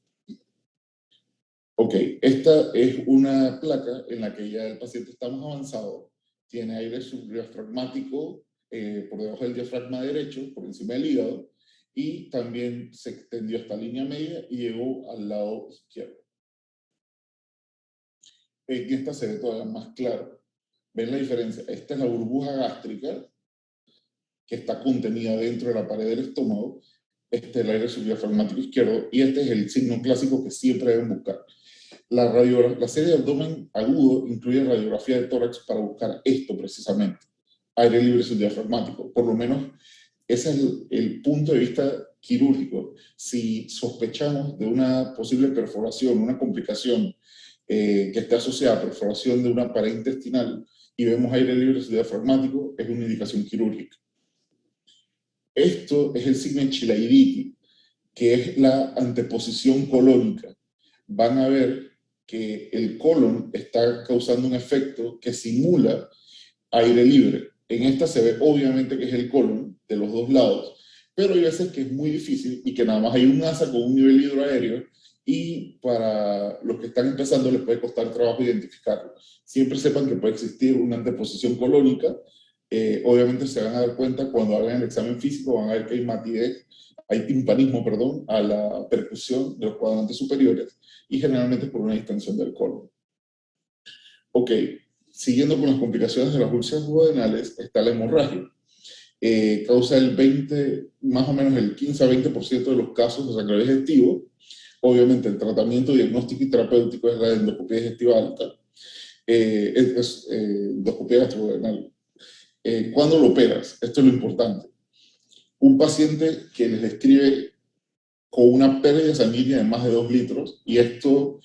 Ok, esta es una placa en la que ya el paciente está más avanzado, tiene aire subdiafragmático por debajo del diafragma derecho, por encima del hígado, y también se extendió esta línea media y llegó al lado izquierdo. En esta se ve todavía más claro. ¿Ven la diferencia? Esta es la burbuja gástrica que está contenida dentro de la pared del estómago. Este es el aire subdiafragmático izquierdo, y este es el signo clásico que siempre deben buscar. La serie de abdomen agudo incluye radiografía de tórax para buscar esto precisamente, aire libre subdiafragmático. Por lo menos ese es el punto de vista quirúrgico. Si sospechamos de una posible perforación, una complicación que esté asociada a perforación de una pared intestinal y vemos aire libre subdiafragmático, es una indicación quirúrgica. Esto es el signo de Chilaiditi, que es la anteposición colónica. Van a ver que el colon está causando un efecto que simula aire libre. En esta se ve obviamente que es el colon de los dos lados, pero hay veces que es muy difícil y que nada más hay un asa con un nivel hidroaéreo, y para los que están empezando les puede costar trabajo identificarlo. Siempre sepan que puede existir una anteposición colónica. Obviamente se van a dar cuenta cuando hagan el examen físico, van a ver que hay matidez, hay timpanismo, perdón, a la percusión de los cuadrantes superiores, y generalmente por una distensión del colon. Ok, siguiendo con las complicaciones de las úlceras duodenales, está la hemorragia. Causa más o menos el 15 a 20% de los casos de sangrado digestivo. Obviamente el tratamiento diagnóstico y terapéutico es la endoscopia digestiva alta, endoscopia gastroduodenal. ¿Cuándo lo operas? Esto es lo importante. Un paciente que les describe con una pérdida sanguínea de más de 2 litros, y esto,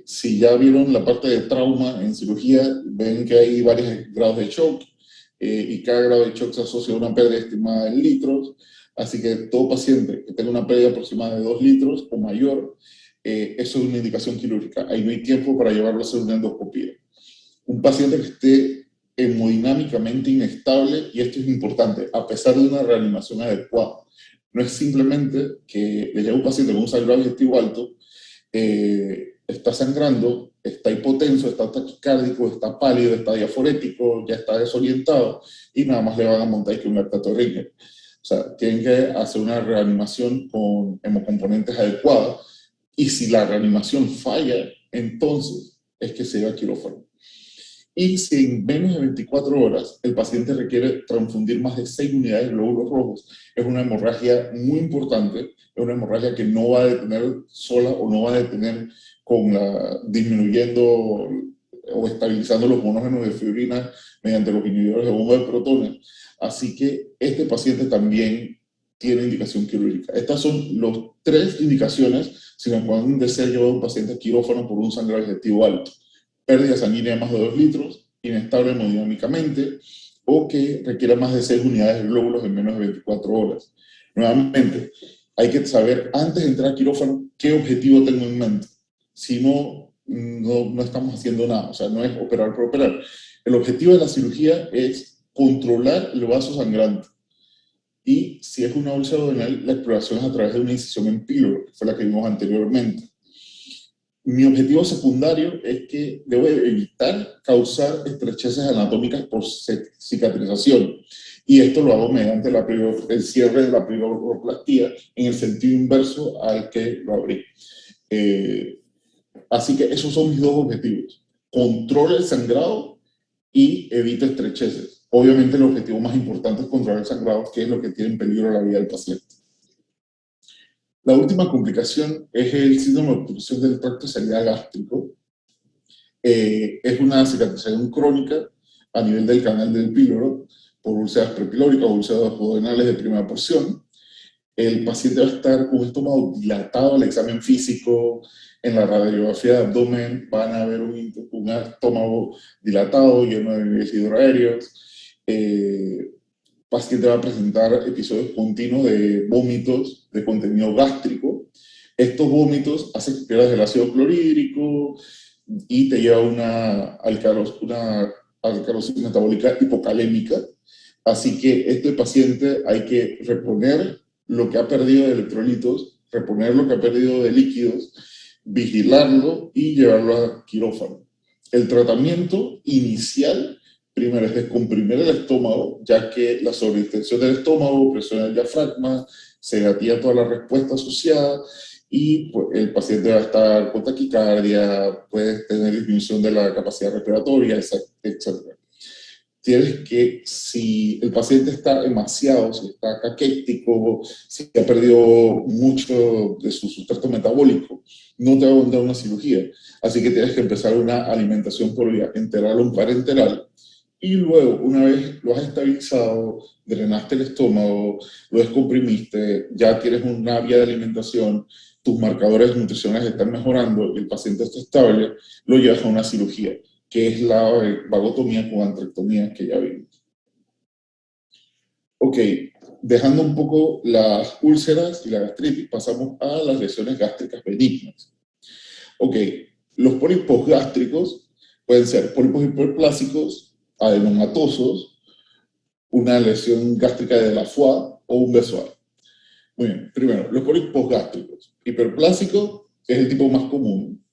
si ya vieron la parte de trauma en cirugía, ven que hay varios grados de shock, y cada grado de shock se asocia a una pérdida estimada en litros, así que todo paciente que tenga una pérdida aproximada de 2 litros o mayor, eso es una indicación quirúrgica. Ahí no hay tiempo para llevarlo a hacer una endoscopia. Un paciente que esté hemodinámicamente inestable, y esto es importante, a pesar de una reanimación adecuada. No es simplemente que le llega un paciente con un sangrado digestivo alto, está sangrando, está hipotenso, está taquicárdico, está pálido, está diaforético, ya está desorientado, y nada más le van a montar que un lactato Ringer. O sea, tienen que hacer una reanimación con hemocomponentes adecuadas, y si la reanimación falla, entonces es que se lleva a quirófano. Y si en menos de 24 horas el paciente requiere transfundir más de 6 unidades de glóbulos rojos, es una hemorragia muy importante, es una hemorragia que no va a detener sola, o no va a detener disminuyendo o estabilizando los monógenos de fibrina mediante los inhibidores de bomba de protones. Así que este paciente también tiene indicación quirúrgica. Estas son las 3 indicaciones si me pueden desear llevar a un paciente a quirófano por un sangrado digestivo alto: pérdida sanguínea de más de 2 litros, inestable hemodinámicamente, o que requiera más de 6 unidades de glóbulos en menos de 24 horas. Nuevamente, hay que saber antes de entrar a quirófano qué objetivo tengo en mente. Si no, no estamos haciendo nada. O sea, no es operar por operar. El objetivo de la cirugía es controlar el vaso sangrante. Y si es una úlcera duodenal, la exploración es a través de una incisión en píloro, que fue la que vimos anteriormente. Mi objetivo secundario es que debo evitar causar estrecheces anatómicas por cicatrización, y esto lo hago mediante el cierre de la periorroplastia en el sentido inverso al que lo abrí. Así que esos son mis 2 objetivos: controle el sangrado y evite estrecheces. Obviamente el objetivo más importante es controlar el sangrado, que es lo que tiene en peligro la vida del paciente. La última complicación es el síndrome de obstrucción del tracto salival gástrico. Es una cicatrización crónica a nivel del canal del píloro por úlceras prepilóricas o úlceras duodenales de primera porción. El paciente va a estar con un estómago dilatado al examen físico. En la radiografía de abdomen van a ver un estómago dilatado, lleno de niveles hidroaéreos. paciente va a presentar episodios continuos de vómitos de contenido gástrico. Estos vómitos hacen que pierdas el ácido clorhídrico y te lleva a una alcalosis metabólica hipocalémica. Así que este paciente hay que reponer lo que ha perdido de electrolitos, reponer lo que ha perdido de líquidos, vigilarlo y llevarlo a quirófano. El tratamiento inicial, primero, es descomprimir el estómago, ya que la sobreextensión del estómago presiona el diafragma, se gatilla toda la respuesta asociada y pues, el paciente va a estar con taquicardia, puede tener disminución de la capacidad respiratoria, etc. Tienes que, si el paciente está emaciado, si está caquético, si ha perdido mucho de su sustrato metabólico, no te va a dar una cirugía. Así que tienes que empezar una alimentación por vía enteral o parenteral. Y luego, una vez lo has estabilizado, drenaste el estómago, lo descomprimiste, ya tienes una vía de alimentación, tus marcadores nutricionales están mejorando y el paciente está estable, lo llevas a una cirugía, que es la vagotomía con antrectomía que ya vimos. Ok, dejando un poco las úlceras y la gastritis, pasamos a las lesiones gástricas benignas. Ok, los pólipos gástricos pueden ser pólipos hiperplásicos, adenomatosos, una lesión gástrica de la foie o un besoar. Muy bien, primero, los pólipos gástricos. Hiperplásico es el tipo más común.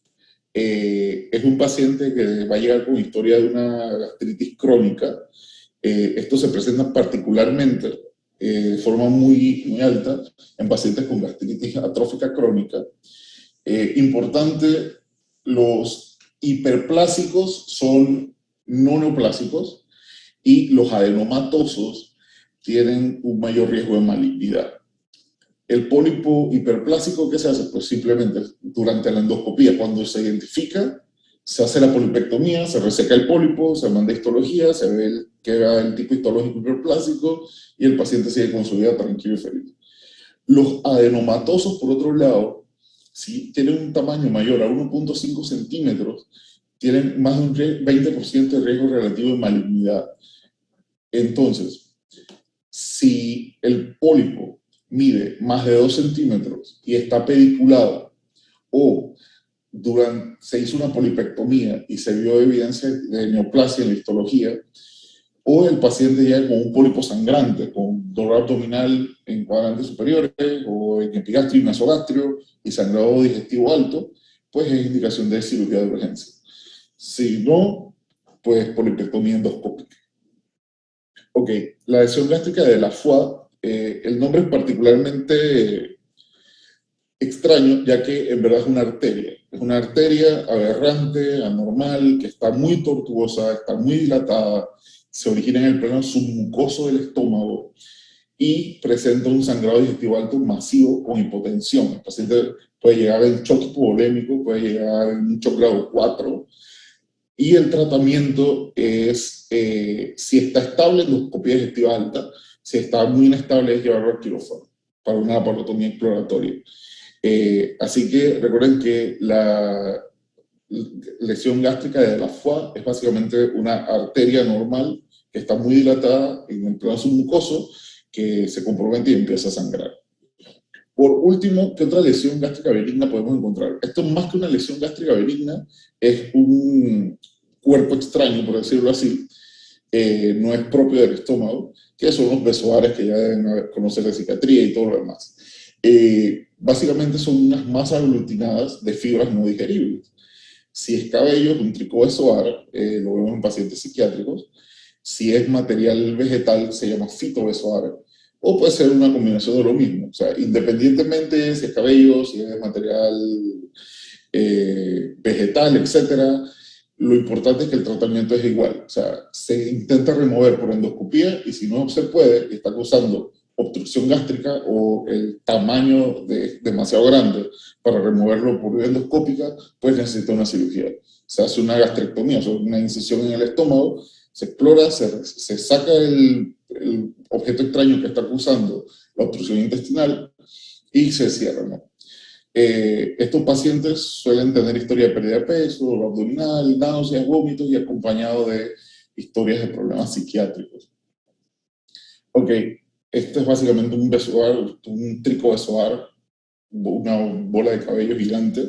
Es un paciente que va a llegar con historia de una gastritis crónica. Esto se presenta particularmente de forma muy alta en pacientes con gastritis atrófica crónica. Importante, los hiperplásicos son no neoplásicos y los adenomatosos tienen un mayor riesgo de malignidad. El pólipo hiperplásico, ¿qué se hace? Pues simplemente durante la endoscopía, cuando se identifica, se hace la polipectomía, se reseca el pólipo, se manda histología, se ve que va el tipo histológico hiperplásico y el paciente sigue con su vida tranquilo y feliz. Los adenomatosos, por otro lado, si tienen un tamaño mayor a 1.5 centímetros, tienen más de un 20% de riesgo relativo de malignidad. Entonces, si el pólipo mide más de 2 centímetros y está pediculado, o se hizo una polipectomía y se vio evidencia de neoplasia en la histología, o el paciente llega con un pólipo sangrante, con dolor abdominal en cuadrantes superiores, o en epigastrio y mesogastrio, y sangrado digestivo alto, pues es indicación de cirugía de urgencia. Si no, pues polipectomía endoscópica. Ok, la lesión gástrica de la foie, el nombre es particularmente extraño, ya que en verdad es una arteria. Es una arteria aberrante, anormal, que está muy tortuosa, está muy dilatada, se origina en el plano submucoso del estómago y presenta un sangrado digestivo alto masivo con hipotensión. El paciente puede llegar en shock hipovolémico, puede llegar en un shock grado 4, y el tratamiento es, si está estable, endoscopía digestiva alta, si está muy inestable, es llevarlo al quirófano para una laparotomía exploratoria. Así que recuerden que la lesión gástrica de la foie es básicamente una arteria normal que está muy dilatada en el plano submucoso, que se compromete y empieza a sangrar. Por último, ¿qué otra lesión gástrica benigna podemos encontrar? Esto, más que una lesión gástrica benigna, es un cuerpo extraño, por decirlo así, no es propio del estómago, que son los besoares, que ya deben conocer de psiquiatría y todo lo demás. Básicamente son unas masas aglutinadas de fibras no digeribles. Si es cabello, es un tricobesoar, lo vemos en pacientes psiquiátricos. Si es material vegetal, se llama fitobesoar, o puede ser una combinación de lo mismo. O sea, independientemente si es cabello, si es material vegetal, etc., lo importante es que el tratamiento es igual. O sea, se intenta remover por endoscopía y si no se puede, está causando obstrucción gástrica o el tamaño demasiado grande para removerlo por vía endoscópica, pues necesita una cirugía. Se hace una gastrectomía, o sea, una incisión en el estómago, se explora, se saca el objeto extraño que está causando la obstrucción intestinal y se cierra, ¿no? Estos pacientes suelen tener historia de pérdida de peso, dolor abdominal, náuseas, vómitos y acompañado de historias de problemas psiquiátricos. Ok, esto es básicamente un besoar, un tricobesoar, una bola de cabello gigante.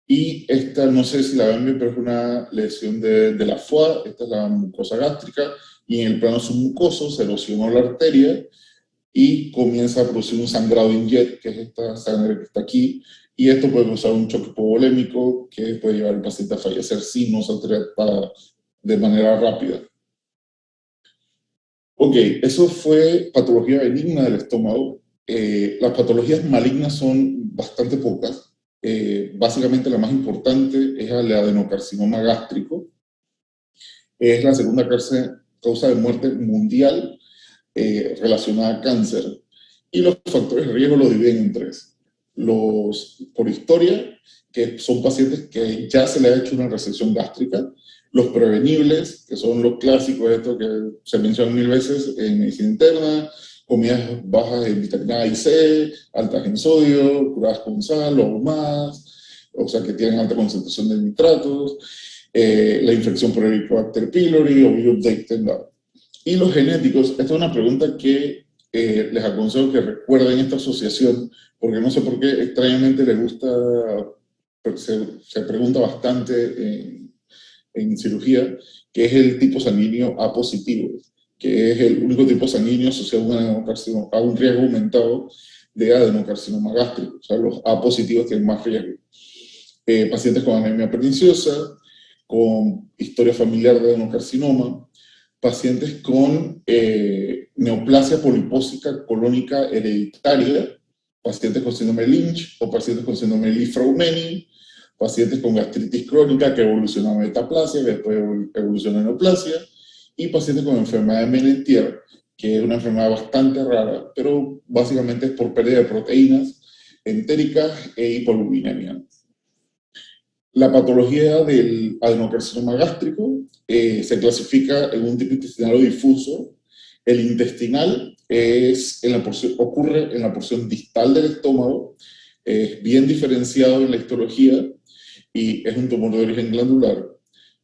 Y esta, no sé si la ven bien, pero es una lesión de la foie, esta es la mucosa gástrica, y en el plano submucoso se erosionó la arteria y comienza a producir un sangrado injet, que es esta sangre que está aquí, y esto puede causar un choque hipovolémico que puede llevar al paciente a fallecer si no se trata de manera rápida. Ok, eso fue patología benigna del estómago. Las patologías malignas son bastante pocas. Básicamente la más importante es el adenocarcinoma gástrico. Es la segunda causa de muerte mundial relacionada a cáncer. Y los factores de riesgo los dividen en tres. Los por historia, que son pacientes que ya se le ha hecho una resección gástrica. Los prevenibles, que son los clásicos, esto que se mencionan 1000 veces en medicina interna, comidas bajas en vitamina A y C, altas en sodio, curadas con sal o ahumadas, o sea que tienen alta concentración de nitratos, la infección por Helicobacter pylori o virus de Epstein-Barr. Y los genéticos, esta es una pregunta que les aconsejo que recuerden esta asociación, porque no sé por qué extrañamente les gusta, se pregunta bastante en cirugía, que es el tipo sanguíneo A positivo, que es el único tipo sanguíneo asociado a un riesgo aumentado de adenocarcinoma gástrico. O sea, los A positivos tienen más riesgo. Pacientes con anemia perniciosa, con historia familiar de adenocarcinoma, pacientes con neoplasia polipósica colónica hereditaria, pacientes con síndrome de Lynch o pacientes con síndrome de Li-Fraumeni, pacientes con gastritis crónica que evoluciona a metaplasia, que después evoluciona a neoplasia, y pacientes con enfermedad de Menetier, que es una enfermedad bastante rara, pero básicamente es por pérdida de proteínas entéricas e hipolipidemia. La patología del adenocarcinoma gástrico se clasifica en un tipo intestinal difuso. El intestinal ocurre en la porción distal del estómago, es bien diferenciado en la histología y es un tumor de origen glandular.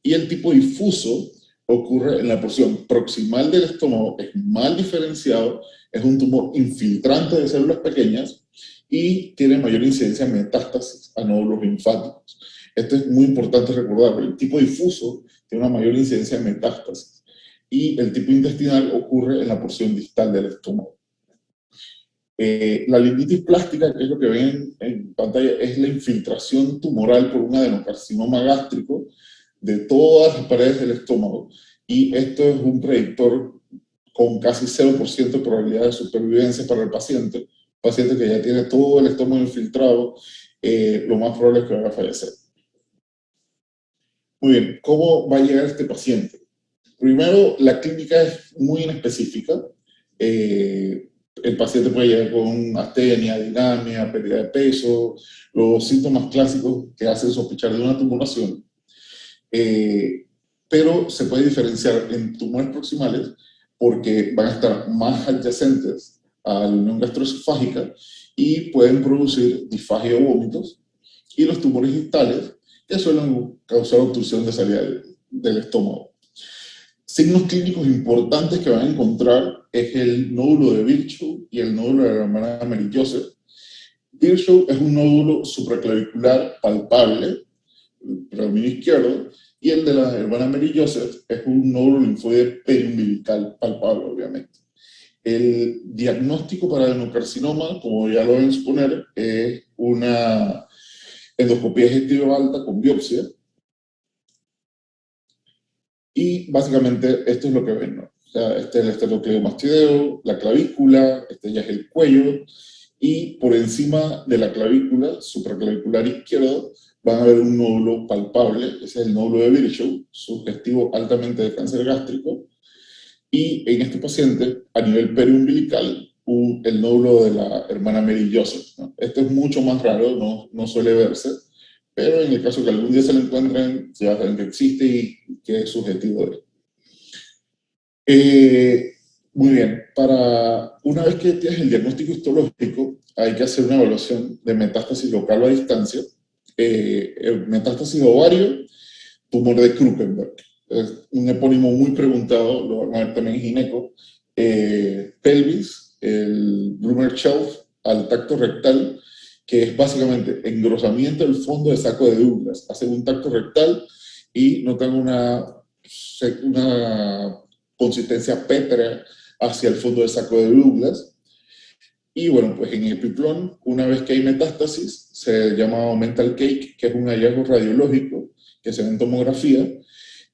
Y el tipo difuso ocurre en la porción proximal del estómago, es mal diferenciado, es un tumor infiltrante de células pequeñas y tiene mayor incidencia de metástasis a nódulos linfáticos. Esto es muy importante recordarlo. El tipo difuso tiene una mayor incidencia de metástasis y el tipo intestinal ocurre en la porción distal del estómago. La limititis plástica, que es lo que ven en pantalla, es la infiltración tumoral por un adenocarcinoma gástrico de todas las paredes del estómago. Y esto es un predictor con casi 0% de probabilidad de supervivencia para el paciente. Paciente que ya tiene todo el estómago infiltrado, lo más probable es que vaya a fallecer. Muy bien, ¿cómo va a llegar este paciente? Primero, la clínica es muy inespecífica. El paciente puede llegar con astenia, dinamia, pérdida de peso, los síntomas clásicos que hacen sospechar de una tumoración. Pero se puede diferenciar en tumores proximales porque van a estar más adyacentes a la unión gastroesofágica y pueden producir disfagia o vómitos. Y los tumores distales, que suelen causar obstrucción de salida del estómago. Signos clínicos importantes que van a encontrar es el nódulo de Virchow y el nódulo de la hermana Mary-Joseph. Virchow es un nódulo supraclavicular palpable, predominio izquierdo, y el de la hermana Mary-Joseph es un nódulo linfoide periumbilical palpable, obviamente. El diagnóstico para adenocarcinoma, como ya lo deben suponer, es una endoscopía digestiva alta con biopsia. Y básicamente esto es lo que ven, ¿no? O sea, este es el estenocleidomastideo, la clavícula, este ya es el cuello, y por encima de la clavícula, supraclavicular izquierdo, van a ver un nódulo palpable, ese es el nódulo de Virchow, sugestivo altamente de cáncer gástrico, y en este paciente, a nivel periumbilical, el nódulo de la hermana Mary-Joseph, ¿no? Esto es mucho más raro, no suele verse, pero en el caso que algún día se lo encuentren, ya saben que existe y que es subjetivo de. Muy bien, una vez que tienes el diagnóstico histológico, hay que hacer una evaluación de metástasis local o a distancia. Metástasis ovario, tumor de Krukenberg. Es un epónimo muy preguntado, lo van a ver también en gineco. pelvis, el Brummer Shelf, al tacto rectal, que es básicamente engrosamiento del fondo de saco de Douglas. Hacen un tacto rectal y notan una consistencia pétrea hacia el fondo del saco de Douglas. Y bueno, pues en Epiplón, una vez que hay metástasis, se llama mental cake, que es un hallazgo radiológico que se ve en tomografía,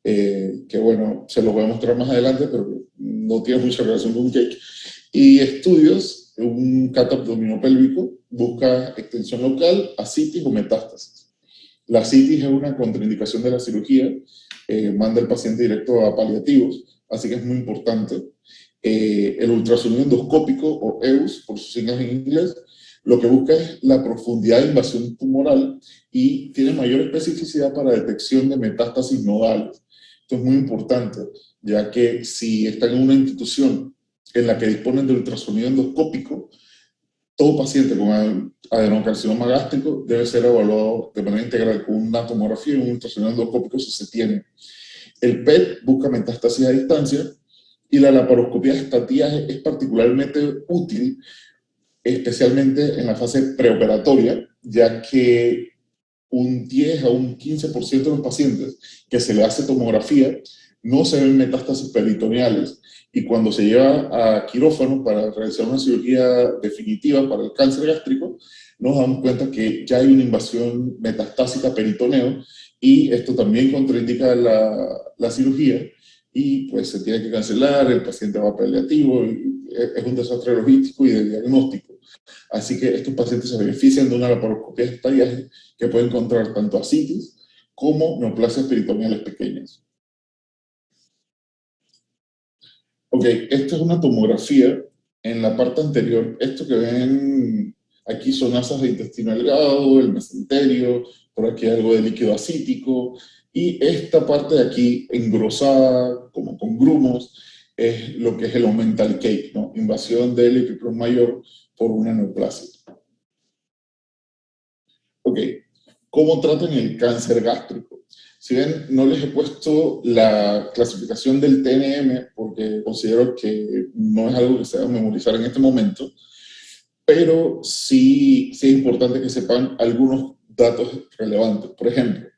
que bueno, se los voy a mostrar más adelante, pero no tiene mucha relación con un cake. Y estudios, un CAT abdominopélvico busca extensión local, ascitis o metástasis. La ascitis es una contraindicación de la cirugía, manda al paciente directo a paliativos, así que es muy importante. El ultrasonido endoscópico, o EUS, por sus siglas en inglés, lo que busca es la profundidad de invasión tumoral y tiene mayor especificidad para detección de metástasis nodales. Esto es muy importante, ya que si están en una institución en la que disponen de ultrasonido endoscópico, todo paciente con adenocarcinoma gástrico debe ser evaluado de manera integral con una tomografía y un ultrasonido endoscópico si se tiene. El PET busca metástasis a distancia y la laparoscopía de estatías es particularmente útil, especialmente en la fase preoperatoria, ya que un 10 a un 15% de los pacientes que se le hace tomografía no se ven metástasis peritoneales, y cuando se lleva a quirófano para realizar una cirugía definitiva para el cáncer gástrico, nos damos cuenta que ya hay una invasión metastásica peritoneo, y esto también contraindica la cirugía, y pues se tiene que cancelar, el paciente va a paliativo, y es un desastre logístico y de diagnóstico. Así que estos pacientes se benefician de una laparoscopía de estallaje que puede encontrar tanto ascitis como neoplasias peritoneales pequeñas. Ok, esta es una tomografía. En la parte anterior, esto que ven aquí son asas de intestino delgado, el mesenterio, por aquí algo de líquido acítico, y esta parte de aquí engrosada, como con grumos, es lo que es el omental cake, ¿no? Invasión del epiplón mayor por una neoplasia. Ok, ¿cómo tratan el cáncer gástrico? Si ven, no les he puesto la clasificación del TNM porque considero que no es algo que se deba memorizar en este momento, pero sí es importante que sepan algunos datos relevantes. Por ejemplo,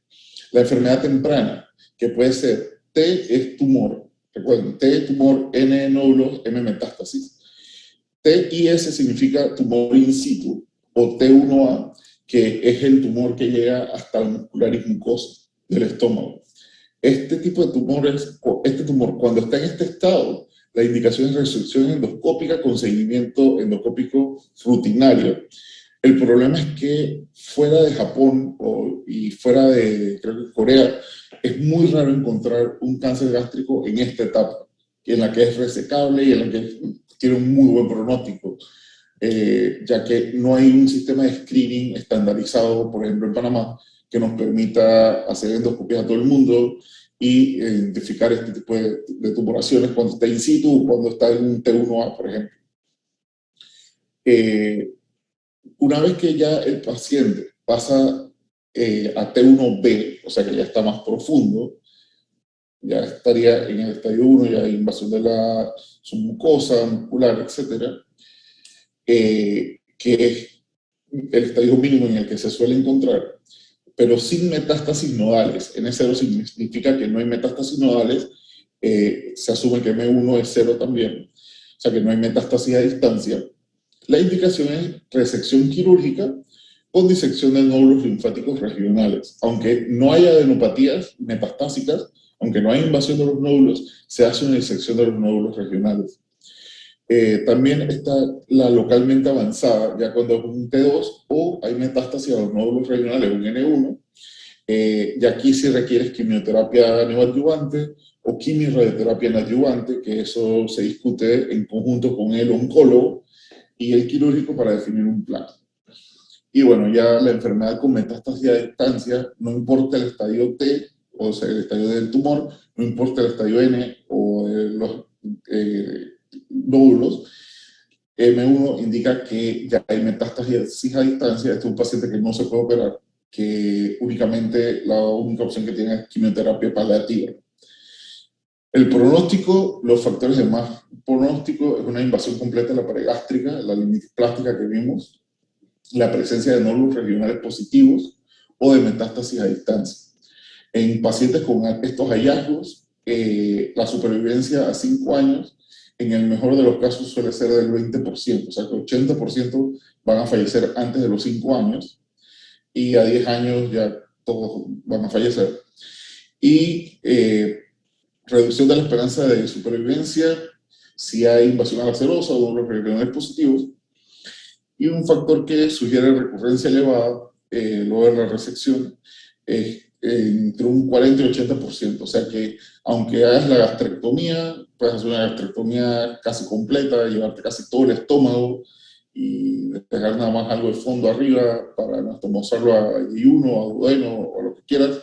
la enfermedad temprana, que puede ser T es tumor, recuerden, T tumor, N nódulos, M metástasis. TIS significa tumor in situ, o T1A, que es el tumor que llega hasta la muscularis mucosa del estómago. Este tipo de tumores, este tumor, cuando está en este estado, la indicación es resección endoscópica con seguimiento endoscópico rutinario. El problema es que fuera de Japón y fuera de, creo que Corea, es muy raro encontrar un cáncer gástrico en esta etapa, en la que es resecable y en la que tiene un muy buen pronóstico, ya que no hay un sistema de screening estandarizado, por ejemplo en Panamá, que nos permita hacer endoscopias a todo el mundo y identificar este tipo de tumoraciones cuando está in situ o cuando está en un T1A, por ejemplo. Una vez que ya el paciente pasa a T1B, o sea que ya está más profundo, ya estaría en el estadio 1, ya hay invasión de la submucosa, muscular, etcétera, que es el estadio mínimo en el que se suele encontrar, pero sin metástasis nodales. N0 significa que no hay metástasis nodales, se asume que M1 es 0 también, o sea que no hay metástasis a distancia. La indicación es resección quirúrgica con disección de nódulos linfáticos regionales. Aunque no haya adenopatías metastásicas, aunque no haya invasión de los nódulos, se hace una disección de los nódulos regionales. También está la localmente avanzada, ya cuando es un T2 o hay metástasis a los nódulos regionales, un N1, y aquí sí requiere quimioterapia neoadyuvante o quimio-radioterapia neoadyuvante, que eso se discute en conjunto con el oncólogo y el quirúrgico para definir un plan. Y bueno, ya la enfermedad con metástasis a distancia, no importa el estadio T, o sea, el estadio del tumor, no importa el estadio N o los nódulos, M1 indica que ya hay metástasis a distancia. Este es un paciente que no se puede operar, que únicamente la única opción que tiene es quimioterapia paliativa. El pronóstico, los factores de más pronóstico es una invasión completa de la pared gástrica, la limitación plástica que vimos, la presencia de nódulos regionales positivos o de metástasis a distancia. En pacientes con estos hallazgos, la supervivencia a 5 años, en el mejor de los casos suele ser del 20%, o sea que 80% van a fallecer antes de los 5 años, y a 10 años ya todos van a fallecer. Y reducción de la esperanza de supervivencia si hay invasión a la serosa o nódulos regionales positivos. Y un factor que sugiere recurrencia elevada, luego de la resección, es entre un 40 y 80%. O sea que, aunque hagas la gastrectomía, puedes hacer una gastrectomía casi completa, llevarte casi todo el estómago y dejar nada más algo de fondo arriba para anastomosarlo a yeyuno, a duodeno o a lo que quieras.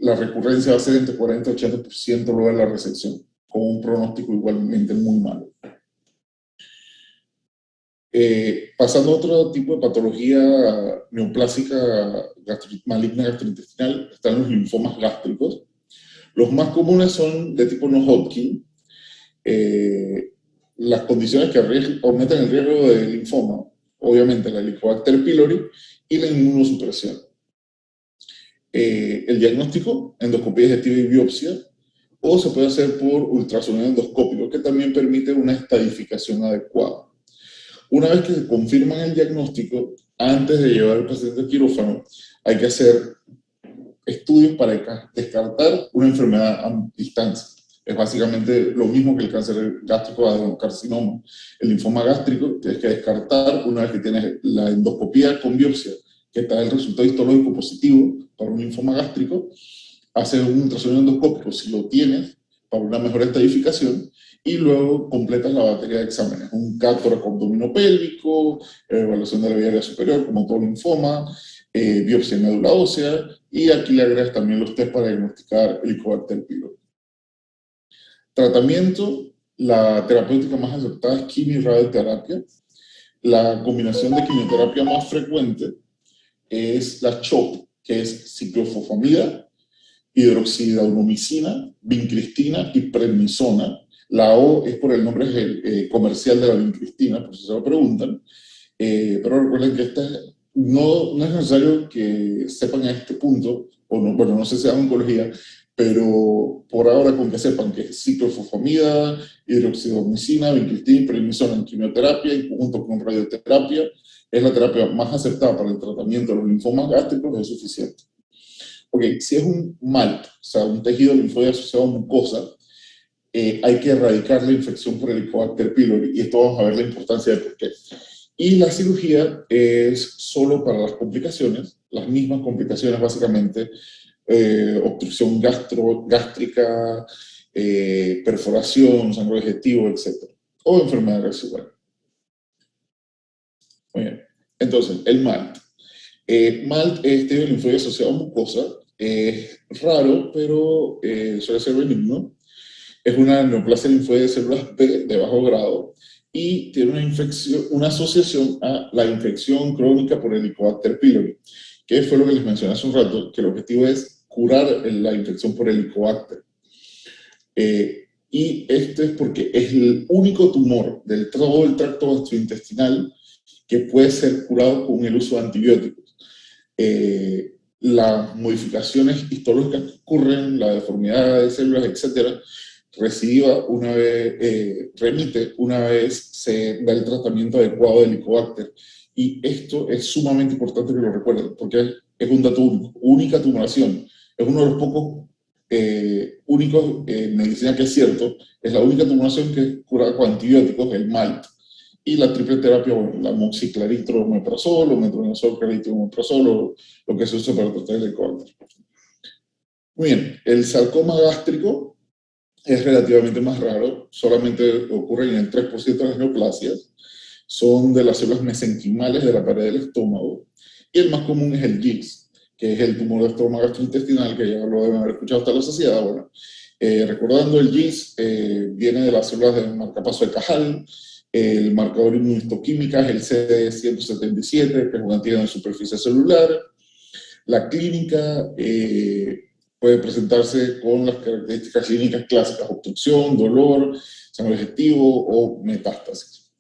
La recurrencia va a ser entre 40 y 80% luego de la resección, con un pronóstico igualmente muy malo. Pasando a otro tipo de patología neoplásica maligna gastrointestinal, están los linfomas gástricos. Los más comunes son de tipo no Hodgkin. Las condiciones que aumentan el riesgo de linfoma, obviamente la Helicobacter pylori y la inmunosupresión. El diagnóstico, endoscopía digestiva y biopsia, o se puede hacer por ultrasonido endoscópico, que también permite una estadificación adecuada. Una vez que se confirman el diagnóstico, antes de llevar al paciente al quirófano, hay que hacer estudios para descartar una enfermedad a distancia. Es básicamente lo mismo que el cáncer gástrico adenocarcinoma. El linfoma gástrico tienes que descartar una vez que tienes la endoscopía con biopsia, que está el resultado histológico positivo para un linfoma gástrico, hacer un ultrasonido endoscópico si lo tienes para una mejor estadificación, y luego completas la batería de exámenes, un CAT toracoabdominopélvico, evaluación de la vía aérea superior como todo linfoma, biopsia en médula ósea, y aquí le agregas también los test para diagnosticar Helicobacter pylori. Tratamiento, la terapéutica más aceptada es quimio y radioterapia. La combinación de quimioterapia más frecuente es la CHOP, que es ciclofosfamida, hidroxidauromicina, vincristina y prednisona. La O es por el nombre comercial de la vincristina, por si se lo preguntan. Pero recuerden que no es necesario que sepan a este punto, o no, bueno, no sé si es oncología, pero por ahora con que sepan que es ciclofosfamida, hidroxidauromicina, vincristina y prednisona en quimioterapia y junto con radioterapia, es la terapia más aceptada para el tratamiento de los linfomas gástricos, es suficiente. Ok, si es un MALT, o sea, un tejido linfoide asociado a mucosa, hay que erradicar la infección por Helicobacter pylori, y esto vamos a ver la importancia de por qué. Y la cirugía es solo para las complicaciones, las mismas complicaciones básicamente, obstrucción gástrica, perforación, sangrado digestivo, etc. O enfermedad residual. Muy bien, entonces, el MALT. MALT es tejido linfoide asociado a mucosa, es raro, pero suele ser benigno. Es una neoplasia linfoide de células B de bajo grado y tiene una asociación a la infección crónica por Helicobacter pylori, que fue lo que les mencioné hace un rato, que el objetivo es curar la infección por Helicobacter. Y esto es porque es el único tumor del todo el tracto gastrointestinal que puede ser curado con el uso de antibióticos. Las modificaciones histológicas que ocurren, la deformidad de células, etcétera, remite una vez se da el tratamiento adecuado del Helicobacter. Y esto es sumamente importante que lo recuerden, porque es un dato único, única tumoración. Es uno de los pocos únicos en medicina que es cierto, es la única tumoración que es curada con antibióticos, el MALT. Y la triple terapia, bueno, la moxiclaritro, omeprazol, o metronidazol, claritro, omeprazol, lo que se usa para tratar el Helicobacter. Muy bien, el sarcoma gástrico es relativamente más raro, solamente ocurre en el 3% de las neoplasias, son de las células mesenquimales de la pared del estómago, y el más común es el GIST, que es el tumor de estómago gastrointestinal, que ya lo deben haber escuchado hasta la saciedad. Bueno, recordando, el GIST viene de las células del marcapaso de Cajal, el marcador inmunohistoquímica es el CD177, que es un antígeno de superficie celular. La clínica puede presentarse con las características clínicas clásicas: obstrucción, dolor, sangrado digestivo o metástasis.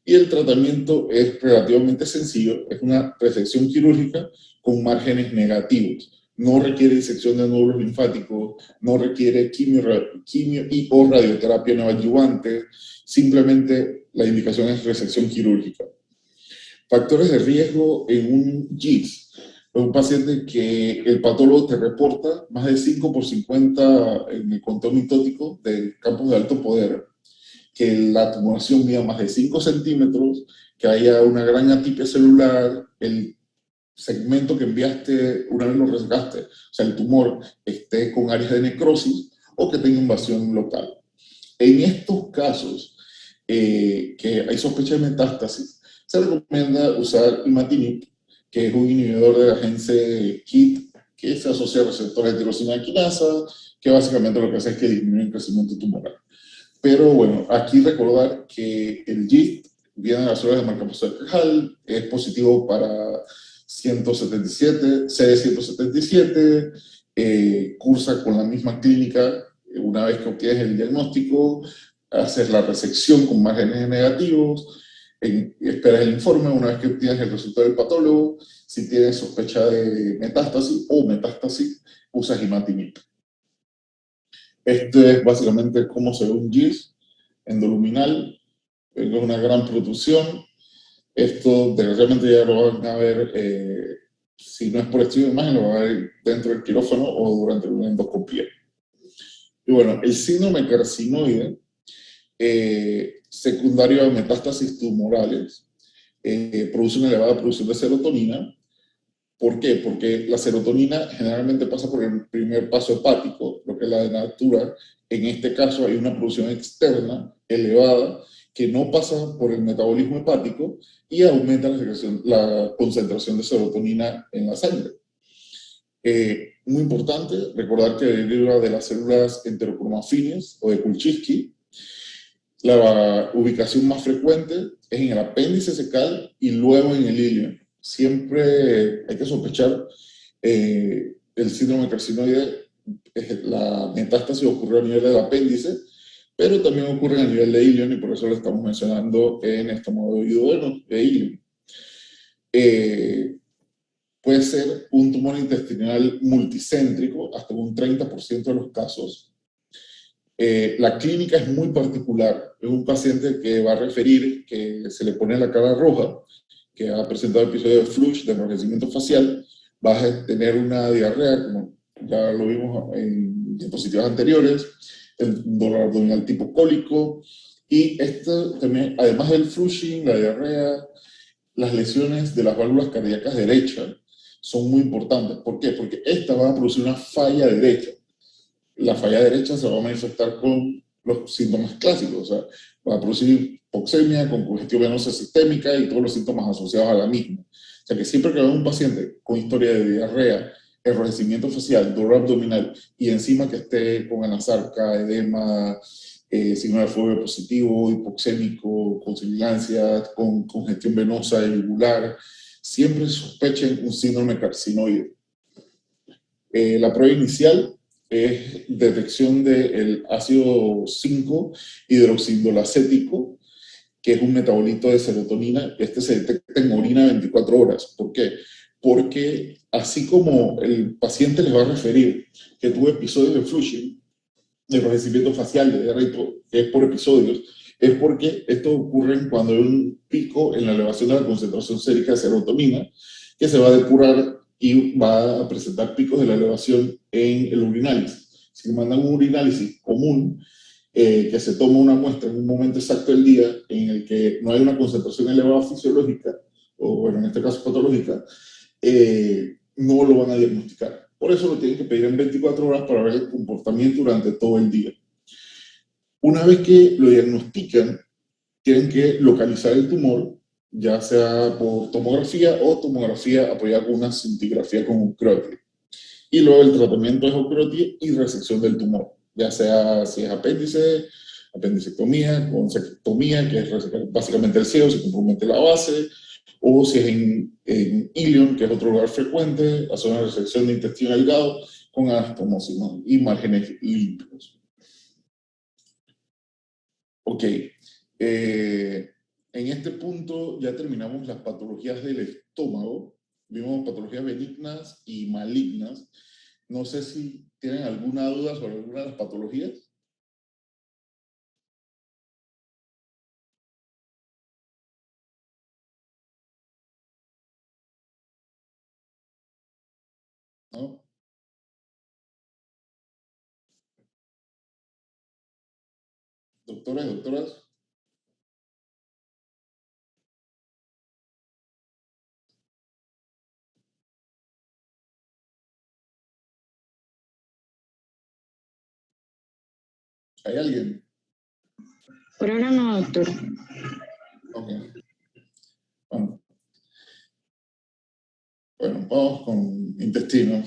Y el tratamiento es relativamente sencillo, es una resección quirúrgica con márgenes negativos. No requiere disección de nódulos linfáticos, no requiere quimio y o radioterapia neoadyuvante, simplemente la indicación es resección quirúrgica. Factores de riesgo en un GIST. Un paciente que el patólogo te reporta más de 5 por 50 en el conteo mitótico de campos de alto poder, que la tumoración mida más de 5 centímetros, que haya una gran atipia celular, el segmento que enviaste una vez lo resgaste, o sea, el tumor esté con áreas de necrosis o que tenga invasión local. En estos casos que hay sospecha de metástasis, se recomienda usar imatinib, que es un inhibidor de la agencia KIT, que se asocia a receptores de tirosina quinasa, que básicamente lo que hace es que disminuye el crecimiento tumoral. Pero bueno, aquí recordar que el GIST viene de las células de marcapaso de Cajal, es positivo para 177, CD177, cursa con la misma clínica. Una vez que obtienes el diagnóstico, haces la resección con márgenes negativos, esperas el informe. Una vez que obtienes el resultado del patólogo, si tienes sospecha de metástasis, usas imatinib. Este es básicamente cómo se ve un GIST endoluminal, es una gran protrusión. Esto desgraciadamente ya lo van a ver, si no es por estudio de imagen, lo van a ver dentro del quirófano o durante una endoscopía. Y bueno, el síndrome carcinoide, secundario a metástasis tumorales, produce una elevada producción de serotonina. ¿Por qué? Porque la serotonina generalmente pasa por el primer paso hepático, lo que es la denatura. En este caso hay una producción externa elevada que no pasa por el metabolismo hepático y aumenta la concentración de serotonina en la sangre. Muy importante recordar que deriva de las células enterocromafines o de Kulczycki. La ubicación más frecuente es en el apéndice secal y luego en el ilio. Siempre hay que sospechar el síndrome carcinoide. La metástasis ocurre a nivel del apéndice, pero también ocurre a nivel de ilion, y por eso lo estamos mencionando en estómago de duodeno de ilion. Puede ser un tumor intestinal multicéntrico, hasta un 30% de los casos. La clínica es muy particular. Es un paciente que va a referir que se le pone la cara roja, que ha presentado episodios de flush, de enrojecimiento facial, va a tener una diarrea, como ya lo vimos en diapositivas anteriores, el dolor abdominal tipo cólico, y esto también, además del flushing, la diarrea, las lesiones de las válvulas cardíacas derechas son muy importantes. ¿Por qué? Porque esta va a producir una falla derecha. La falla derecha se va a manifestar con los síntomas clásicos, o sea, va a producir hipoxemia con congestión venosa sistémica y todos los síntomas asociados a la misma. O sea que siempre que vemos un paciente con historia de diarrea, enrojecimiento facial, dolor abdominal y encima que esté con anasarca, edema, signo de fobia positivo, hipoxémico, con sibilancia, con congestión venosa y yugular, siempre sospechen un síndrome carcinoide. La prueba inicial es detección del ácido 5-hidroxindolacético, que es un metabolito de serotonina. Este se detecta en orina 24 horas. ¿Por qué? Porque así como el paciente les va a referir que tuvo episodios de flushing, de enrojecimiento facial, de diarrea, que es por episodios, es porque esto ocurre cuando hay un pico en la elevación de la concentración sérica de serotonina, que se va a depurar y va a presentar picos de la elevación en el urinálisis. Si mandan un urinálisis común, que se toma una muestra en un momento exacto del día en el que no hay una concentración elevada fisiológica, o bueno, en este caso patológica, no lo van a diagnosticar. Por eso lo tienen que pedir en 24 horas para ver el comportamiento durante todo el día. Una vez que lo diagnostican, tienen que localizar el tumor, ya sea por tomografía o tomografía apoyada con una cintigrafía con ucrotie. Y luego el tratamiento es ucrotie y resección del tumor, ya sea si es apéndice, apendicectomía, consectomía, que es básicamente el ciego, se compromete la base, o si es en ilion, que es otro lugar frecuente, hacer una resección de intestino delgado con anastomosis, ¿no? Y márgenes limpios. Ok. En este punto ya terminamos las patologías del estómago. Vimos patologías benignas y malignas. No sé si tienen alguna duda sobre alguna de las patologías. ¿No? Doctores, doctoras. ¿Hay alguien? Por ahora no, doctor. Ok. Bueno, vamos con intestino.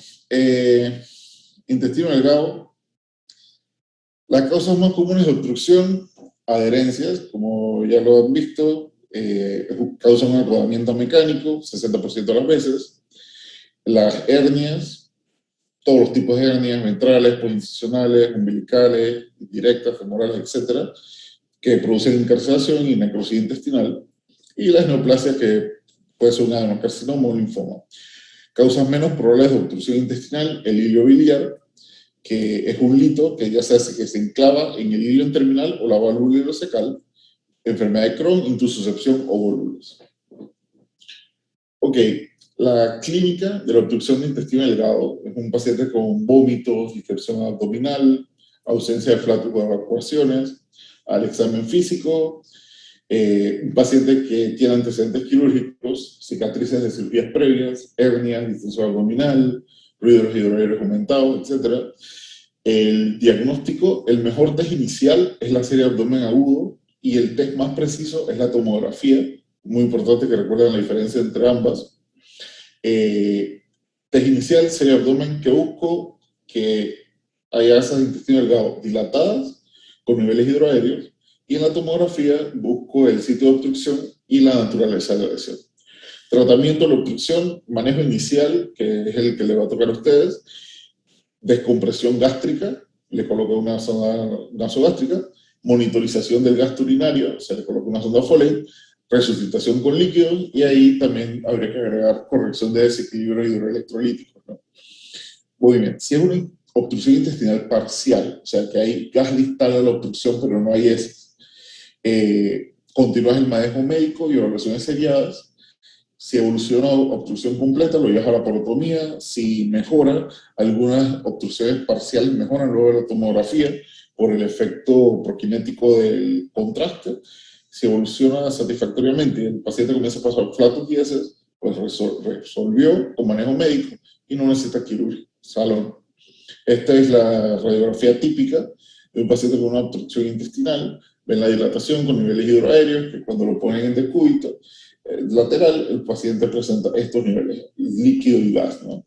Intestino delgado. Las causas más comunes de obstrucción, adherencias, como ya lo han visto, causan un acomodamiento mecánico, 60% de las veces. Las hernias, todos los tipos de hernias, ventrales, posicionales, umbilicales, directas, femorales, etcétera, que producen encarcelación y necrosis intestinal. Y las neoplasias, que puede ser un adenocarcinoma o un linfoma. Causan menos problemas de obstrucción intestinal, el hilio biliar, que es un lito que ya se hace que se enclava en el hilio terminal o la válvula ileocecal, enfermedad de Crohn, intussuscepción o volúmenes. Ok, la clínica de la obstrucción de intestino delgado es un paciente con vómitos, distensión abdominal, ausencia de flatus o evacuaciones, al examen físico, un paciente que tiene antecedentes quirúrgicos, cicatrices de cirugías previas, hernias, distensión abdominal, ruidos hidroaéreos aumentados, etc. El diagnóstico, el mejor test inicial es la serie de abdomen agudo y el test más preciso es la tomografía. Muy importante que recuerden la diferencia entre ambas. Test inicial, serie de abdomen, que busco que haya esas de intestino delgado dilatadas con niveles hidroaéreos, y en la tomografía busco el sitio de obstrucción y la naturaleza de la lesión. Tratamiento de la obstrucción, manejo inicial, que es el que le va a tocar a ustedes, descompresión gástrica, le coloco una sonda nasogástrica, monitorización del gasto urinario, se le coloca una sonda Foley, resucitación con líquidos, y ahí también habría que agregar corrección de desequilibrio hidroelectrolítico, ¿no? Muy bien, si es una obstrucción intestinal parcial, o sea que hay gas distal de la obstrucción pero no hay heces, continúas el manejo médico y evaluaciones seriadas. Si evoluciona a obstrucción completa, lo llevas a la porotomía. Si mejora, algunas obstrucciones parciales mejoran luego de la tomografía por el efecto prokinético del contraste. Si evoluciona satisfactoriamente y el paciente comienza a pasar flatus y heces, pues resolvió con manejo médico y no necesita quirúrgico. Salón. Esta es la radiografía típica de un paciente con una obstrucción intestinal. Ven la dilatación con niveles hidroaéreos, que cuando lo ponen en decúbito lateral, el paciente presenta estos niveles, líquido y gas, ¿no?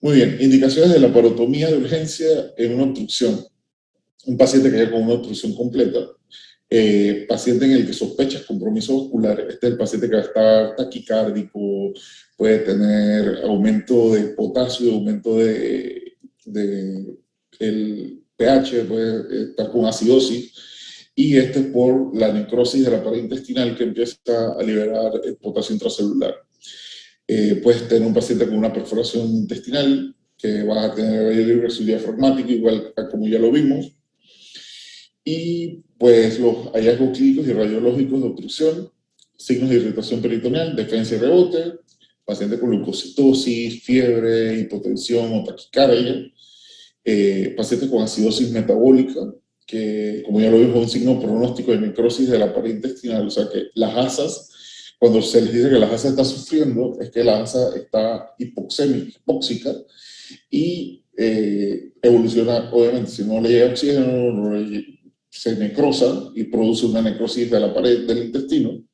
Muy bien, indicaciones de la parotomía de urgencia en una obstrucción. Un paciente que haya con una obstrucción completa, paciente en el que sospechas compromiso vascular, este es el paciente que va a estar taquicárdico, puede tener aumento de potasio, aumento de el pH, puede estar con acidosis, y este es por la necrosis de la pared intestinal que empieza a liberar el potasio intracelular. Puedes tener un paciente con una perforación intestinal, que va a tener aire libre su diafragmático, igual como ya lo vimos. Y pues los hallazgos clínicos y radiológicos de obstrucción, signos de irritación peritoneal, defensa y rebote, paciente con leucocitosis, fiebre, hipotensión o taquicardia, pacientes con acidosis metabólica, que como ya lo vimos es un signo pronóstico de necrosis de la pared intestinal, o sea que las asas, cuando se les dice que la asa está sufriendo, es que la asa está hipóxica y evoluciona, obviamente, si no le llega oxígeno, se necrosa y produce una necrosis de la pared del intestino,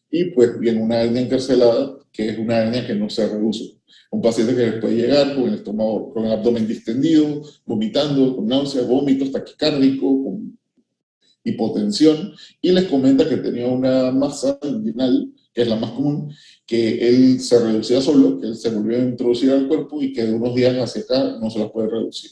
y pues viene una hernia encarcelada, que es una hernia que no se reduce. Un paciente que puede llegar con el estómago, con el abdomen distendido, vomitando, con náuseas, vómitos, taquicárdico, con hipotensión, y les comenta que tenía una masa inguinal que es la más común, que él se reducía solo, que él se volvió a introducir al cuerpo y que de unos días hacia acá no se las puede reducir.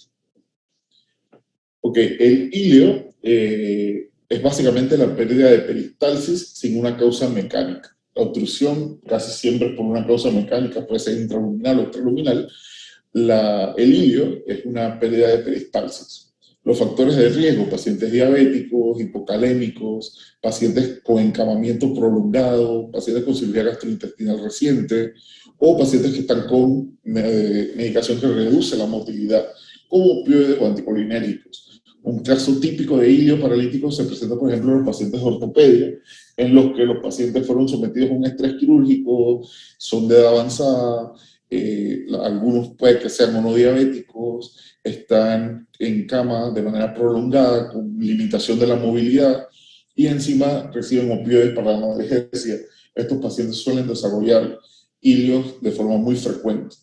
Ok, el ilio es básicamente la pérdida de peristalsis sin una causa mecánica. La obstrucción casi siempre es por una causa mecánica, puede ser intraluminal o extraluminal. El ilio es una pérdida de peristalsis. Los factores de riesgo: pacientes diabéticos, hipocalémicos, pacientes con encamamiento prolongado, pacientes con cirugía gastrointestinal reciente o pacientes que están con medicación que reduce la motilidad, como opioides o anticolinérgicos. Un caso típico de ilio paralítico se presenta, por ejemplo, en los pacientes de ortopedia, en los que los pacientes fueron sometidos a un estrés quirúrgico, son de edad avanzada, algunos puede que sean monodiabéticos, están en cama de manera prolongada, con limitación de la movilidad, y encima reciben opioides para la analgesia. Estos pacientes suelen desarrollar ilios de forma muy frecuente.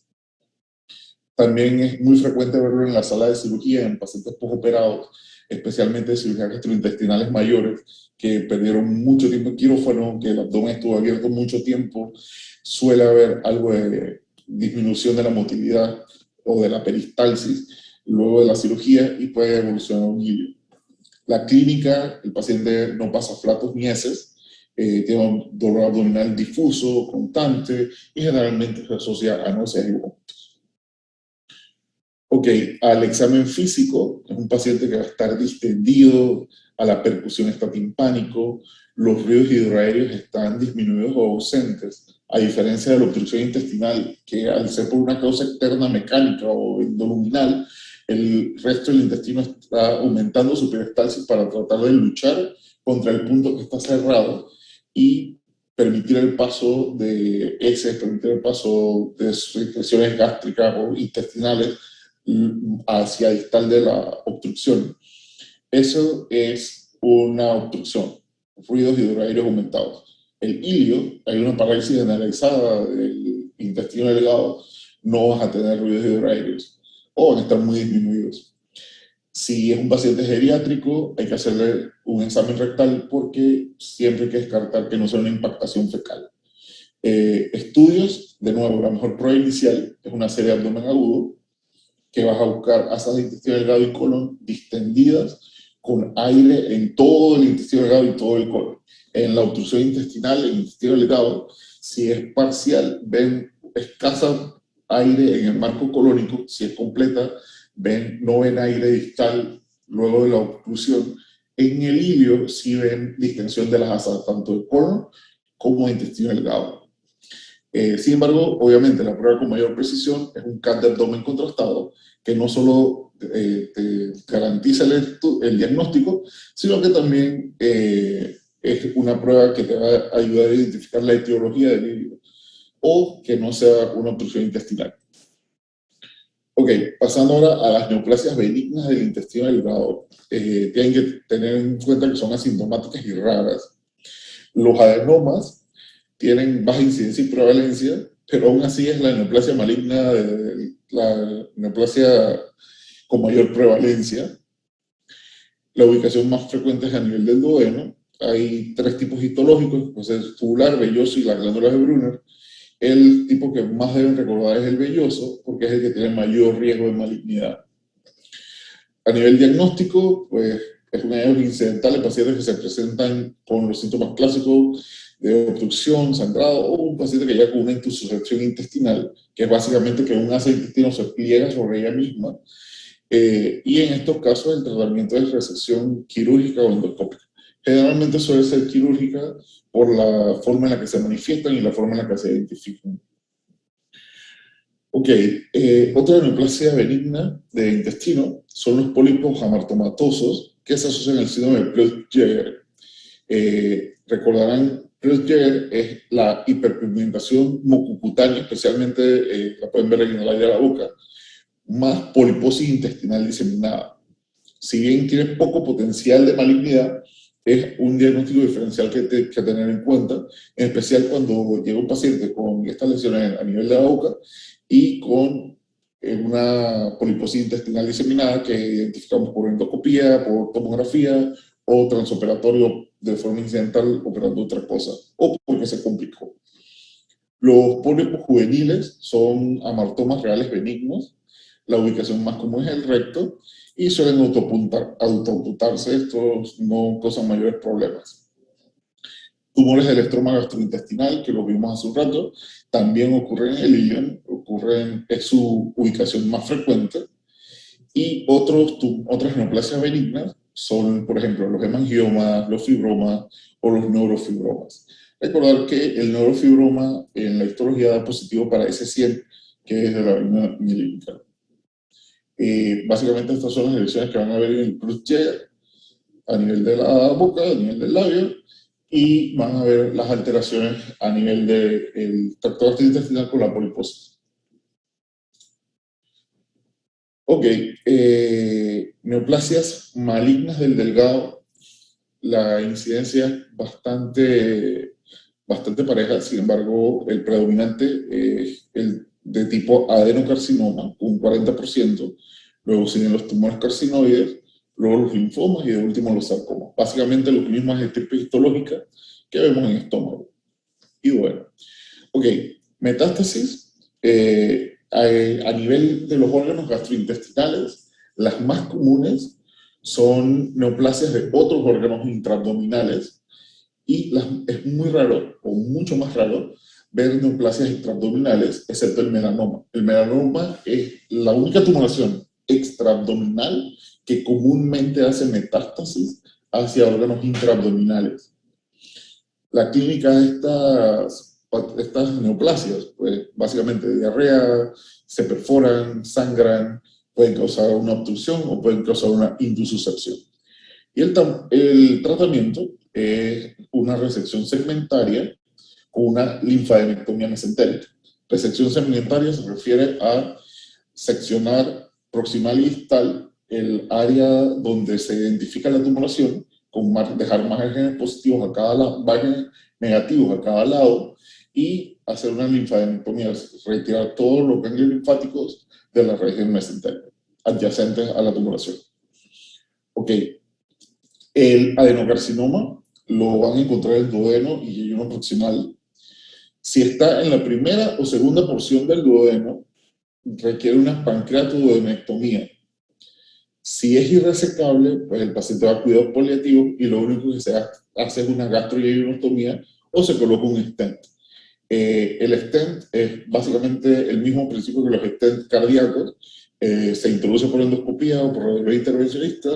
También es muy frecuente verlo en la sala de cirugía en pacientes postoperados, especialmente de cirugías gastrointestinales mayores, que perdieron mucho tiempo en quirófano, que el abdomen estuvo abierto mucho tiempo. Suele haber algo de disminución de la motilidad o de la peristalsis luego de la cirugía y puede evolucionar a un ilio. La clínica: el paciente no pasa flatos ni heces, tiene un dolor abdominal difuso, constante, y generalmente se asocia a náuseas y vómitos. Ok, al examen físico, es un paciente que va a estar distendido, a la percusión está timpánico, los ruidos hidroaéreos están disminuidos o ausentes, a diferencia de la obstrucción intestinal, que al ser por una causa externa mecánica o endoluminal, el resto del intestino está aumentando su peristalsis para tratar de luchar contra el punto que está cerrado y permitir el paso de heces, permitir el paso de secreciones gástricas o intestinales hacia distal de la obstrucción. Eso es una obstrucción, ruidos hidroaéreos aumentados. El ilio: hay una parálisis generalizada del intestino delgado, no vas a tener ruidos hidroaéreos o van a estar muy disminuidos. Si es un paciente geriátrico, hay que hacerle un examen rectal porque siempre hay que descartar que no sea una impactación fecal. Estudios: de nuevo, la mejor prueba inicial es una serie de abdomen agudo, que vas a buscar asas de intestino delgado y colon distendidas, con aire en todo el intestino delgado y todo el colon. En la obstrucción intestinal, el intestino delgado, si es parcial, ven escasa aire en el marco colónico. Si es completa, no ven aire distal luego de la obstrucción. En el ilio sí ven distensión de las asas, tanto del colon como del intestino delgado. Sin embargo, obviamente, la prueba con mayor precisión es un CAT de abdomen contrastado, que no solo te garantiza el diagnóstico, sino que también es una prueba que te va a ayudar a identificar la etiología del ilio, o que no sea una obstrucción intestinal. Ok, pasando ahora a las neoplasias benignas del intestino delgado. Tienen que tener en cuenta que son asintomáticas y raras. Los adenomas tienen baja incidencia y prevalencia, pero aún así es la neoplasia maligna, la neoplasia con mayor prevalencia. La ubicación más frecuente es a nivel del duodeno. Hay 3 tipos histológicos: pues el tubular, velloso y las glándulas de Brunner. El tipo que más deben recordar es el velloso, porque es el que tiene mayor riesgo de malignidad. A nivel diagnóstico, pues es un hallazgo incidental en pacientes que se presentan con los síntomas clásicos de obstrucción, sangrado, o un paciente que llega con una insuficiencia intestinal, que es básicamente que un asa del intestino se pliega sobre ella misma. Y en estos casos el tratamiento es resección quirúrgica o endoscópica. Generalmente suele ser quirúrgica por la forma en la que se manifiestan y la forma en la que se identifican. Ok, otra neoplasia benigna de intestino son los pólipos amartomatosos, que se asocian al síndrome de Peutz-Jeghers. Recordarán, Peutz-Jeghers es la hiperpigmentación mucocutánea, especialmente la pueden ver en el área de la boca, más poliposis intestinal diseminada. Si bien tiene poco potencial de malignidad, es un diagnóstico diferencial que tener en cuenta, en especial cuando llega un paciente con estas lesiones a nivel de la boca y con una poliposis intestinal diseminada que identificamos por endoscopía, por tomografía o transoperatorio de forma incidental operando otra cosa, o porque se complicó. Los pólipos juveniles son amartomas reales benignos, la ubicación más común es el recto, y suelen autopuntarse, estos no causan mayores problemas. Tumores del estroma gastrointestinal, que lo vimos hace un rato, también ocurren en el ilion, es su ubicación más frecuente, y otras neoplasias benignas son, por ejemplo, los hemangiomas, los fibromas o los neurofibromas. Recordar que el neurofibroma en la histología da positivo para S100, que es de la vaina mielítica. Básicamente estas son las lesiones que van a ver en el Creutzfeldt a nivel de la boca, a nivel del labio, y van a ver las alteraciones a nivel del tracto gastrointestinal con la poliposis. Ok, neoplasias malignas del delgado, la incidencia es bastante pareja, sin embargo, el predominante es el de tipo adenocarcinoma, un 40%, luego siguen los tumores carcinoides, luego los linfomas y de último los sarcomas. Básicamente las mismas estirpes histológicas que vemos en el estómago. Y bueno, ok, metástasis, a nivel de los órganos gastrointestinales, las más comunes son neoplasias de otros órganos intraabdominales y es muy raro, o mucho más raro, ver neoplasias intraabdominales, excepto el melanoma. El melanoma es la única tumoración extraabdominal que comúnmente hace metástasis hacia órganos intraabdominales. La clínica de estas neoplasias, pues básicamente diarrea, se perforan, sangran, pueden causar una obstrucción o pueden causar una intussuscepción. Y el tratamiento es una resección segmentaria con una linfadenectomía mesentérica. Resección segmentaria se refiere a seccionar proximal y distal el área donde se identifica la tumoración, dejar márgenes positivos a cada lado, márgenes negativos a cada lado, y hacer una linfadenectomía, retirar todos los ganglios linfáticos de la región mesentérica, adyacentes a la tumoración. Ok, el adenocarcinoma lo van a encontrar en el duodeno y yeyuno proximal. Si está en la primera o segunda porción del duodeno, requiere una pancreatoduodenectomía. Si es irresecable, pues el paciente va a cuidados paliativos y lo único que se hace es una gastroyeyunostomía o se coloca un stent. El stent es básicamente el mismo principio que los stents cardíacos. Se introduce por endoscopía o por radiología intervencionista,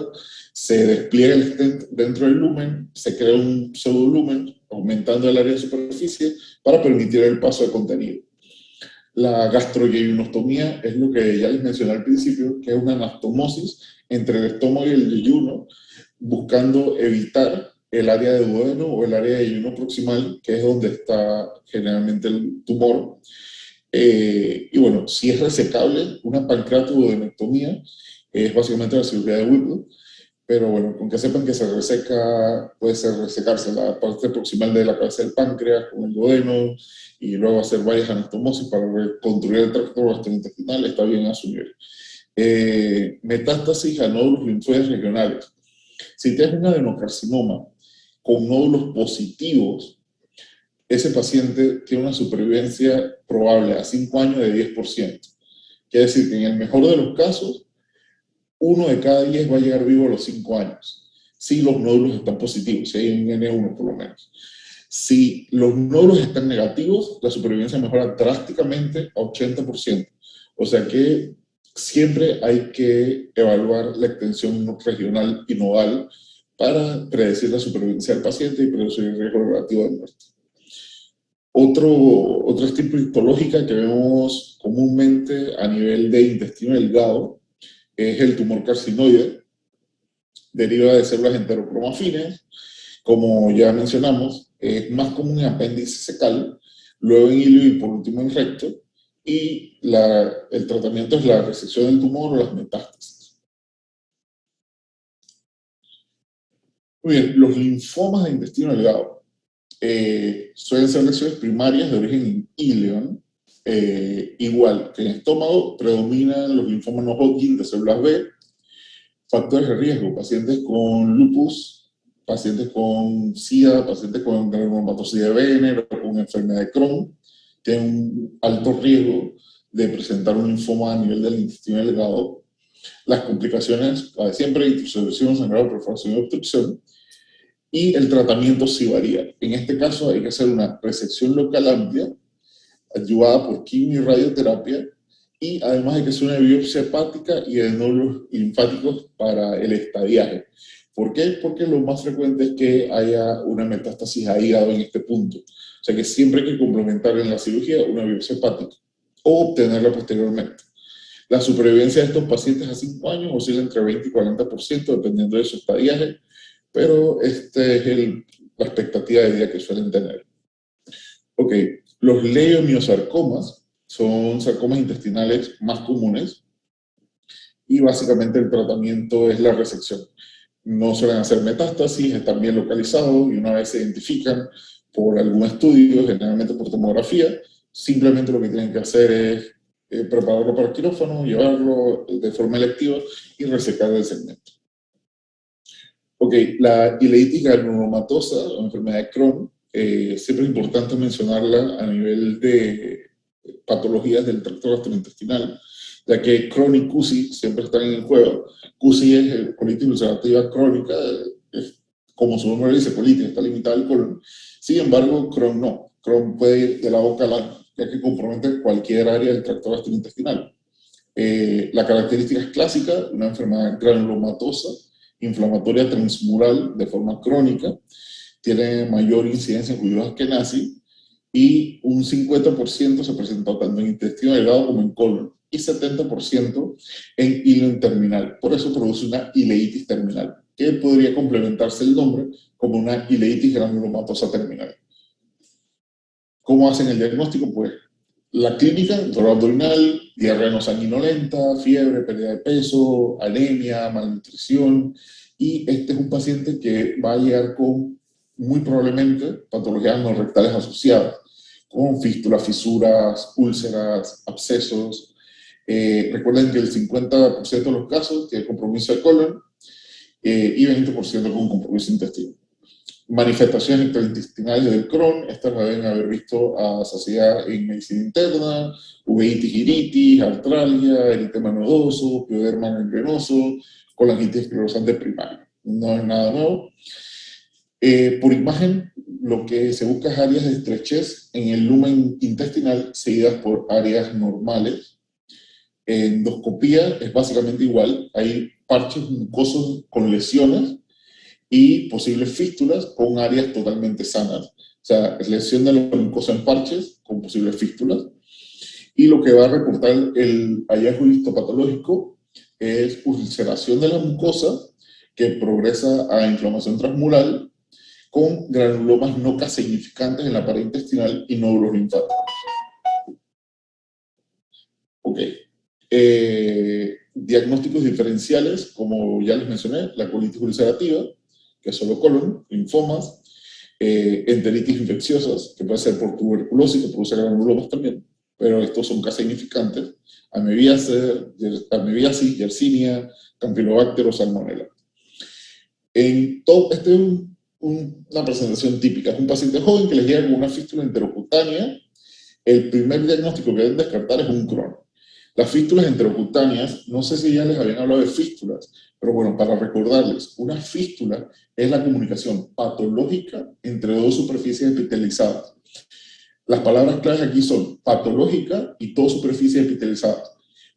se despliega el stent dentro del lumen, se crea un pseudolumen aumentando el área de superficie para permitir el paso de contenido. La gastroyeyunostomía es lo que ya les mencioné al principio, que es una anastomosis entre el estómago y el yeyuno, buscando evitar el área de duodeno o el área de yeyuno proximal, que es donde está generalmente el tumor. Y bueno, si es resecable, una pancreatoduodenectomía es básicamente la cirugía de Whipple, pero bueno, con que sepan que se reseca, puede resecarse la parte proximal de la cabeza del páncreas con el duodeno y luego hacer varias anastomosis para reconstruir el tracto gastrointestinal, está bien asumir. Metástasis a nódulos linfoides regionales. Si tienes un adenocarcinoma con nódulos positivos, ese paciente tiene una supervivencia probable a 5 años de 10%. Quiere decir que en el mejor de los casos, 1 de cada 10 va a llegar vivo a los 5 años, si los nódulos están positivos, si hay un N1 por lo menos. Si los nódulos están negativos, la supervivencia mejora drásticamente a 80%. O sea que siempre hay que evaluar la extensión regional y nodal para predecir la supervivencia del paciente y predecir el riesgo relativo de muerte. Otra estirpe histológica que vemos comúnmente a nivel de intestino delgado es el tumor carcinoide. Deriva de células enterocromafines, como ya mencionamos, es más común en apéndice secal, luego en ilio y por último en recto, y el tratamiento es la resección del tumor o las metástasis. Muy bien, los linfomas de intestino delgado suelen ser lesiones primarias de origen ileón. Igual que en el estómago, predominan los linfomas no Hodgkin de células B. Factores de riesgo: pacientes con lupus, pacientes con SIDA, pacientes con granulomatosis de Wener o con enfermedad de Crohn, tienen un alto riesgo de presentar un linfoma a nivel del intestino delgado. Las complicaciones, siempre intubación, sangrado, perforación y obstrucción, y el tratamiento sí varía. En este caso hay que hacer una resección local amplia, ayudada por quimio y radioterapia, y además hay que hacer una biopsia hepática y de nódulos linfáticos para el estadiaje. ¿Por qué? Porque lo más frecuente es que haya una metástasis a hígado en este punto. O sea que siempre hay que complementar en la cirugía una biopsia hepática o obtenerla posteriormente. La supervivencia de estos pacientes a 5 años oscila entre 20 y 40%, dependiendo de su estadiaje, pero esta es la expectativa de vida que suelen tener. Ok, los leiomiosarcomas son sarcomas intestinales más comunes y básicamente el tratamiento es la resección. No suelen hacer metástasis, están bien localizados y una vez se identifican por algún estudio, generalmente por tomografía, simplemente lo que tienen que hacer es prepararlo para el quirófano, llevarlo de forma electiva y resecar el segmento. Ok, la ileitis granulomatosa, o enfermedad de Crohn, siempre es importante mencionarla a nivel de patologías del tracto gastrointestinal, ya que Crohn y CUSI siempre están en el juego. CUSI es colitis ulcerativa crónica, como su nombre dice, colitis, está limitada al colon. Sin embargo, Crohn no. Crohn puede ir de la boca al ano, ya que compromete cualquier área del tracto gastrointestinal. La característica es clásica, una enfermedad granulomatosa, inflamatoria transmural de forma crónica, tiene mayor incidencia en judíos askenazis y un 50% se presenta tanto en intestino delgado como en colon y 70% en hilo terminal. Por eso produce una ileitis terminal, que podría complementarse el nombre como una ileitis granulomatosa terminal. ¿Cómo hacen el diagnóstico? Pues la clínica, dolor abdominal, diarrea no sanguinolenta, fiebre, pérdida de peso, anemia, malnutrición, y este es un paciente que va a llegar con, muy probablemente, patologías no rectales asociadas, con fístulas, fisuras, úlceras, abscesos. Recuerden que el 50% de los casos tiene compromiso de colon y 20% con compromiso intestinal. Manifestaciones intestinales del Crohn, estas la deben haber visto a saciedad en medicina interna, uveitis, iritis, artralgia, eritema nodoso, pioderma gangrenoso, colangitis esclerosante primaria. No es nada nuevo. Por imagen, lo que se busca es áreas de estrechez en el lumen intestinal seguidas por áreas normales. Endoscopía es básicamente igual, hay parches mucosos con lesiones y posibles fístulas con áreas totalmente sanas. O sea, lesión de la mucosa en parches con posibles fístulas. Y lo que va a reportar el hallazgo histopatológico es ulceración de la mucosa que progresa a inflamación transmural con granulomas no significantes en la pared intestinal y nódulos linfáticos. Ok. Diagnósticos diferenciales, como ya les mencioné, la colitis ulcerativa, que es solo colon, linfomas, enteritis infecciosas, que puede ser por tuberculosis, que produce granulomas también, pero estos son casi significantes, amebiasis, yersinia, campylobacter o salmonella. Esta es una presentación típica, es un paciente joven que les llega con una fístula enterocutánea. El primer diagnóstico que deben descartar es un Crohn. Las fístulas enterocutáneas, no sé si ya les habían hablado de fístulas, pero bueno, para recordarles, una fístula es la comunicación patológica entre dos superficies epitelizadas. Las palabras claves aquí son patológica y dos superficies epitelizadas,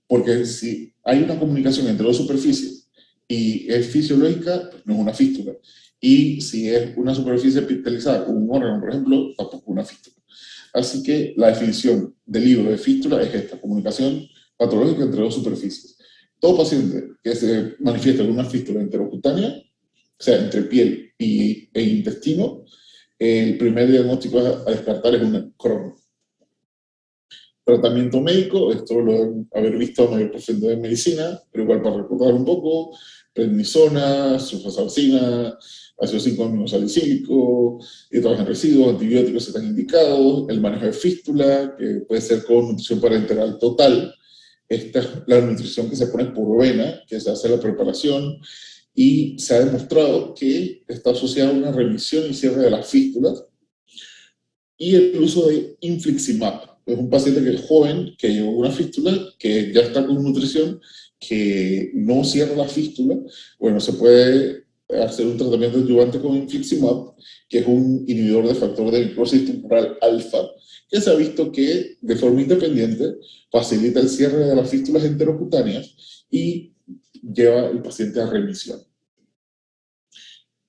porque si hay una comunicación entre dos superficies y es fisiológica, no es una fístula. Y si es una superficie epitelizada con un órgano, por ejemplo, tampoco es una fístula. Así que la definición del libro de fístula es esta: comunicación patológica entre dos superficies. Todo paciente que se manifiesta con una fístula enterocutánea, o sea, entre piel e intestino, el primer diagnóstico a descartar es un Crohn. Tratamiento médico, esto lo deben haber visto a mayor porcentaje de medicina, pero igual para recordar un poco: prednisona, sulfasalcina, ácido 5-aminosalicílico, nitratos residuos, antibióticos están indicados, el manejo de fístula, que puede ser con nutrición parenteral total. Esta es la nutrición que se pone por vena, que se hace la preparación, y se ha demostrado que está asociada a una remisión y cierre de las fístulas, y el uso de infliximab. Es un paciente que es joven, que llevó una fístula, que ya está con nutrición, que no cierra la fístula. Bueno, se puede hacer un tratamiento adyuvante con infliximab, que es un inhibidor de factor de necrosis tumoral alfa, que se ha visto que de forma independiente facilita el cierre de las fístulas enterocutáneas y lleva al paciente a remisión.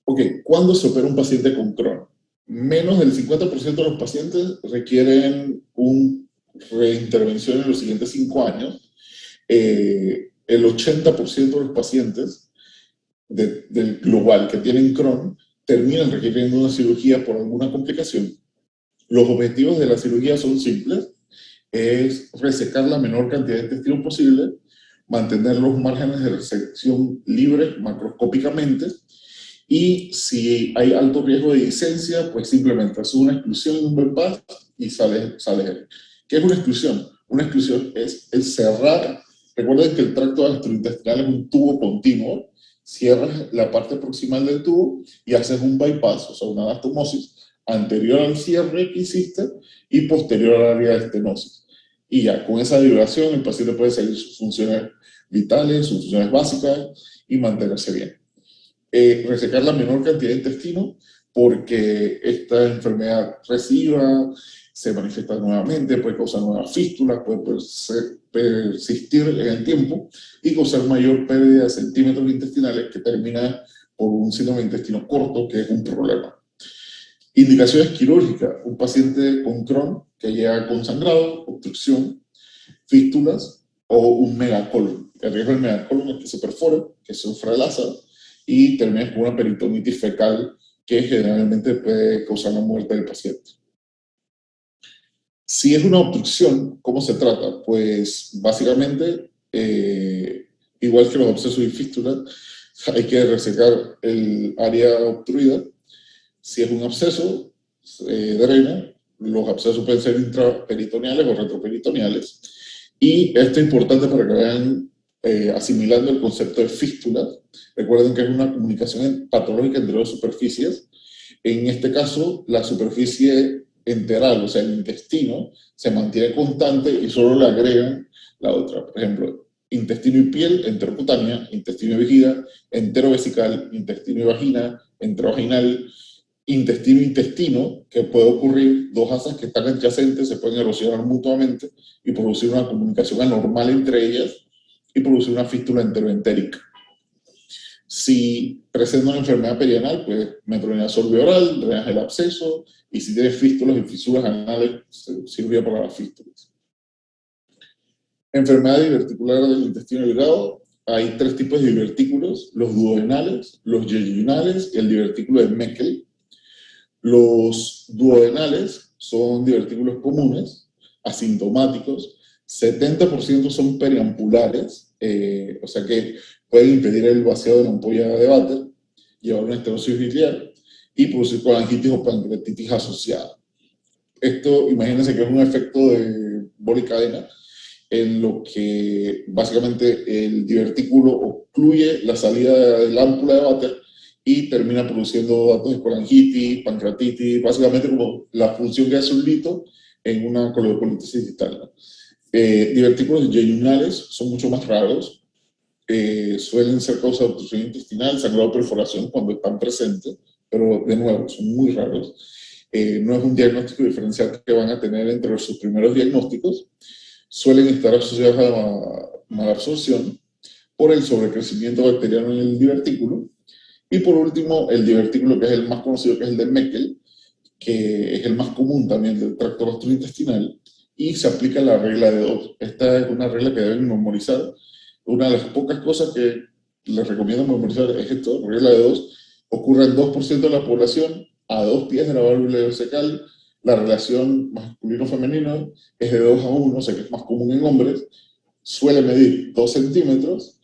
Ok, ¿cuándo se opera un paciente con Crohn? Menos del 50% de los pacientes requieren una reintervención en los siguientes 5 años. El 80% de los pacientes del global que tienen Crohn terminan requiriendo una cirugía por alguna complicación. Los objetivos de la cirugía son simples: es resecar la menor cantidad de intestino posible, mantener los márgenes de resección libres macroscópicamente, y si hay alto riesgo de discencia, pues simplemente haces una exclusión en un bypass y sales. ¿Qué es una exclusión? Una exclusión es el cerrar. Recuerden que el tracto gastrointestinal es un tubo continuo. Cierras la parte proximal del tubo y haces un bypass, o sea, una anastomosis anterior al cierre que hiciste y posterior al área de estenosis. Y ya, con esa divulgación, el paciente puede seguir sus funciones vitales, sus funciones básicas y mantenerse bien. Resecar la menor cantidad de intestino, porque esta enfermedad recidiva se manifiesta nuevamente, puede causar nuevas fístulas, puede persistir en el tiempo y causar mayor pérdida de centímetros intestinales, que termina por un síndrome de intestino corto, que es un problema. Indicaciones quirúrgicas: un paciente con Crohn que llega con sangrado, obstrucción, fístulas o un megacolon. El riesgo del megacolon es que se perfore, que se sufra el ácido y termine con una peritonitis fecal, que generalmente puede causar la muerte del paciente. Si es una obstrucción, ¿cómo se trata? Pues básicamente, igual que los abscesos y fístulas, hay que resecar el área obstruida. Si es un absceso, drena. Los abscesos pueden ser intraperitoneales o retroperitoneales. Y esto es importante para que vayan asimilando el concepto de fístula. Recuerden que es una comunicación patológica entre dos superficies. En este caso, la superficie enteral, o sea, el intestino, se mantiene constante y solo le agregan la otra. Por ejemplo, intestino y piel, enterocutánea; intestino y vejiga, enterovesical; intestino y vagina, enterovaginal; intestino, que puede ocurrir, dos asas que están adyacentes se pueden erosionar mutuamente y producir una comunicación anormal entre ellas y producir una fístula enteroentérica. Si presenta una enfermedad perianal, pues metronidazol oral, drenaje del absceso, y si tiene fístulas y fisuras anales, cirugía para las fístulas. Enfermedad diverticular del intestino delgado: hay 3 tipos de divertículos: los duodenales, los yeyunales y el divertículo de Meckel. Los duodenales son divertículos comunes, asintomáticos. 70% son periampulares, o sea que pueden impedir el vaciado de la ampolla de váter, llevar una estenosis biliar y producir colangitis o pancreatitis asociada. Esto, imagínense que es un efecto de bola y cadena, en lo que básicamente el divertículo obstruye la salida de la ámpula de váter y termina produciendo datos de colangitis, pancreatitis, básicamente como la función que hace un lito en una colitis distal, ¿no? Divertículos yeyunales son mucho más raros. Suelen ser causa de obstrucción intestinal, sangrado o perforación cuando están presentes, pero de nuevo, son muy raros. No es un diagnóstico diferencial que van a tener entre sus primeros diagnósticos. Suelen estar asociados a malabsorción por el sobrecrecimiento bacteriano en el divertículo. Y por último, el divertículo que es el más conocido, que es el de Meckel, que es el más común también del tracto gastrointestinal, y se aplica la regla de 2. Esta es una regla que deben memorizar. Una de las pocas cosas que les recomiendo memorizar es esto: regla de 2. Ocurre en 2% de la población, a 2 pies de la válvula ileocecal. La relación masculino-femenino es de 2 a 1, o sea que es más común en hombres. Suele medir 2 centímetros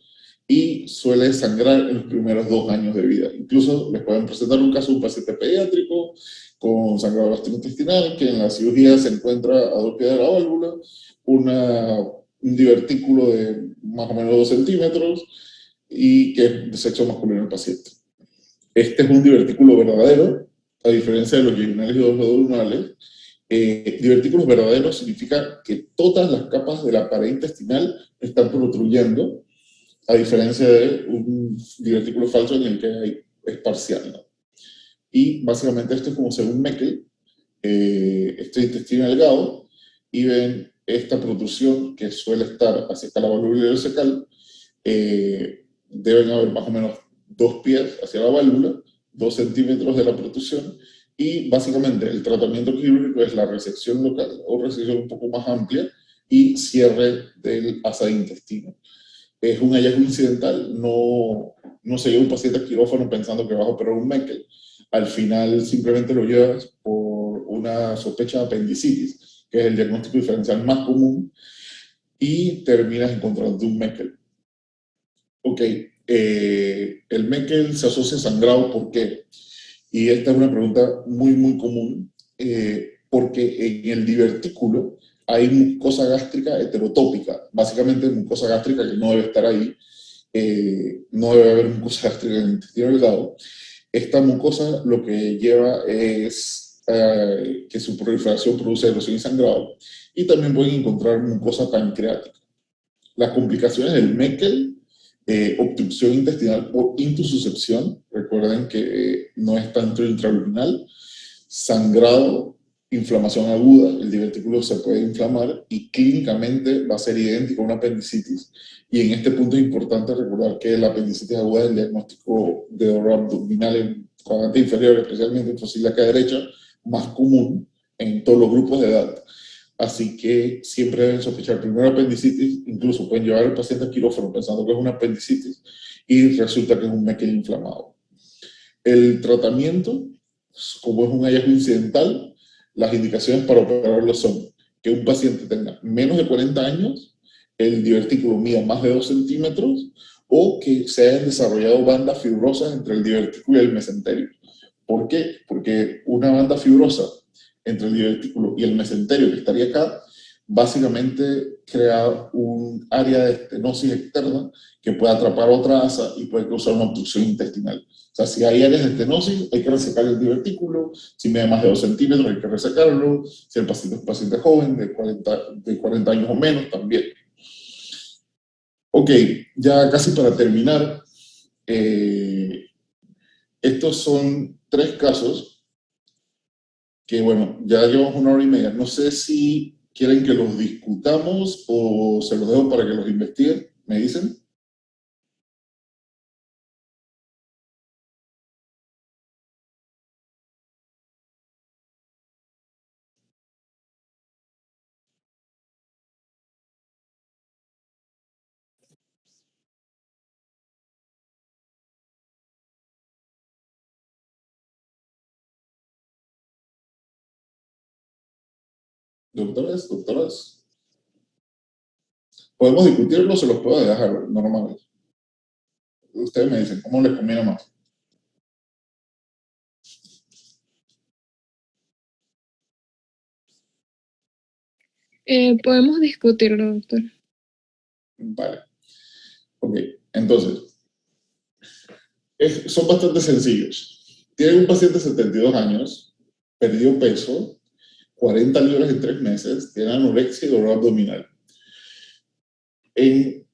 y suele sangrar en los primeros 2 años de vida. Incluso les pueden presentar un caso de un paciente pediátrico con sangrado gastrointestinal, que en la cirugía se encuentra a 2 pies de la válvula, un divertículo de más o menos 2 centímetros, y que es de sexo masculino en el paciente. Este es un divertículo verdadero, a diferencia de los yeyunales y los duodenales. Divertículos verdaderos significa que todas las capas de la pared intestinal están protruyendo, a diferencia de un divertículo falso en el que es parcial, ¿no? Y básicamente esto es como según Meckel, este intestino delgado, y ven esta protrusión que suele estar hacia la válvula ileocecal. Deben haber más o menos 2 pies hacia la válvula, 2 centímetros de la protrusión, y básicamente el tratamiento quirúrgico es la resección local o resección un poco más amplia y cierre del asa de intestino. Es un hallazgo incidental, no se lleva un paciente a quirófano pensando que va a operar un Meckel. Al final simplemente lo llevas por una sospecha de apendicitis, que es el diagnóstico diferencial más común, y terminas encontrando un Meckel. Ok, el Meckel se asocia a sangrado, ¿por qué? Y esta es una pregunta muy, muy común, porque en el divertículo hay mucosa gástrica heterotópica, básicamente mucosa gástrica que no debe estar ahí, no debe haber mucosa gástrica en el intestino delgado. Esta mucosa lo que lleva es que su proliferación produce erosión y sangrado, y también pueden encontrar mucosa pancreática. Las complicaciones del Meckel, obstrucción intestinal o intususcepción, recuerden que no es tanto intraluminal, sangrado, inflamación aguda, el divertículo se puede inflamar y clínicamente va a ser idéntico a una apendicitis. Y en este punto es importante recordar que la apendicitis aguda es el diagnóstico de dolor abdominal en cuadrante inferior, especialmente en fósil acá derecha, más común en todos los grupos de edad. Así que siempre deben sospechar primero apendicitis, incluso pueden llevar al paciente al quirófano pensando que es una apendicitis y resulta que es un Meckel inflamado. El tratamiento, como es un hallazgo incidental, las indicaciones para operarlo son que un paciente tenga menos de 40 años, el divertículo mida más de 2 centímetros o que se hayan desarrollado bandas fibrosas entre el divertículo y el mesenterio. ¿Por qué? Porque una banda fibrosa entre el divertículo y el mesenterio que estaría acá, básicamente crea un área de estenosis externa que puede atrapar otra asa y puede causar una obstrucción intestinal. O sea, si hay áreas de estenosis, hay que resecar el divertículo. Si mide más de 2 centímetros, hay que resecarlo. Si el paciente es un paciente joven, de 40 años o menos, también. Ok, ya casi para terminar, estos son 3 casos que, bueno, ya llevamos 1 hora y media. No sé si quieren que los discutamos o se los dejo para que los investiguen. ¿Me dicen? Doctores, doctoras. Podemos discutirlo, se los puedo dejar normal. Ustedes me dicen, ¿cómo les conviene más? Podemos discutirlo, doctor. Vale. Ok, entonces, son bastante sencillos. Tienen un paciente de 72 años, perdió peso, 40 libras en 3 meses, tiene anorexia y dolor abdominal. En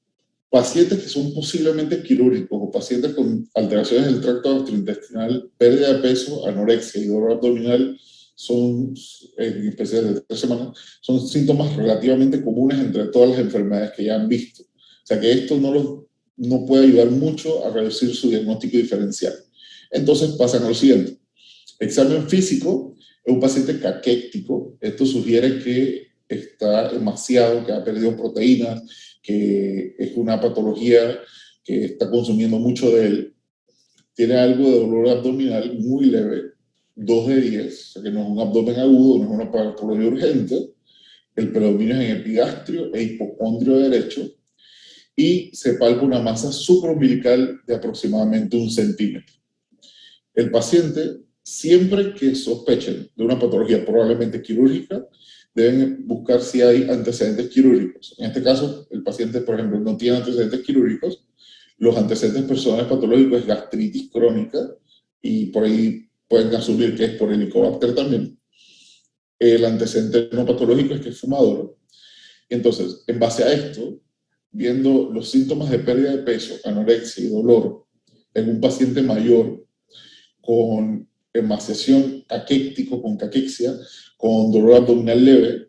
pacientes que son posiblemente quirúrgicos o pacientes con alteraciones del tracto gastrointestinal, pérdida de peso, anorexia y dolor abdominal son, en especial de 3 semanas, son síntomas relativamente comunes entre todas las enfermedades que ya han visto. O sea que esto no puede ayudar mucho a reducir su diagnóstico diferencial. Entonces pasan a lo siguiente. Examen físico, es un paciente caquéctico. Esto sugiere que está emaciado, que ha perdido proteínas, que es una patología que está consumiendo mucho de él. Tiene algo de dolor abdominal muy leve, 2 de 10, o sea que no es un abdomen agudo, no es una patología urgente. El predominio es en epigastrio e hipocondrio derecho y se palpa una masa supraumbilical de aproximadamente 1 centímetro. El paciente, siempre que sospechen de una patología probablemente quirúrgica, deben buscar si hay antecedentes quirúrgicos. En este caso, el paciente, por ejemplo, no tiene antecedentes quirúrgicos, Los antecedentes personales patológicos es gastritis crónica, y por ahí pueden asumir que es por Helicobacter también. El antecedente no patológico es que es fumador. Entonces, en base a esto, viendo los síntomas de pérdida de peso, anorexia y dolor en un paciente mayor con emaciación caquéctico, con caquexia, con dolor abdominal leve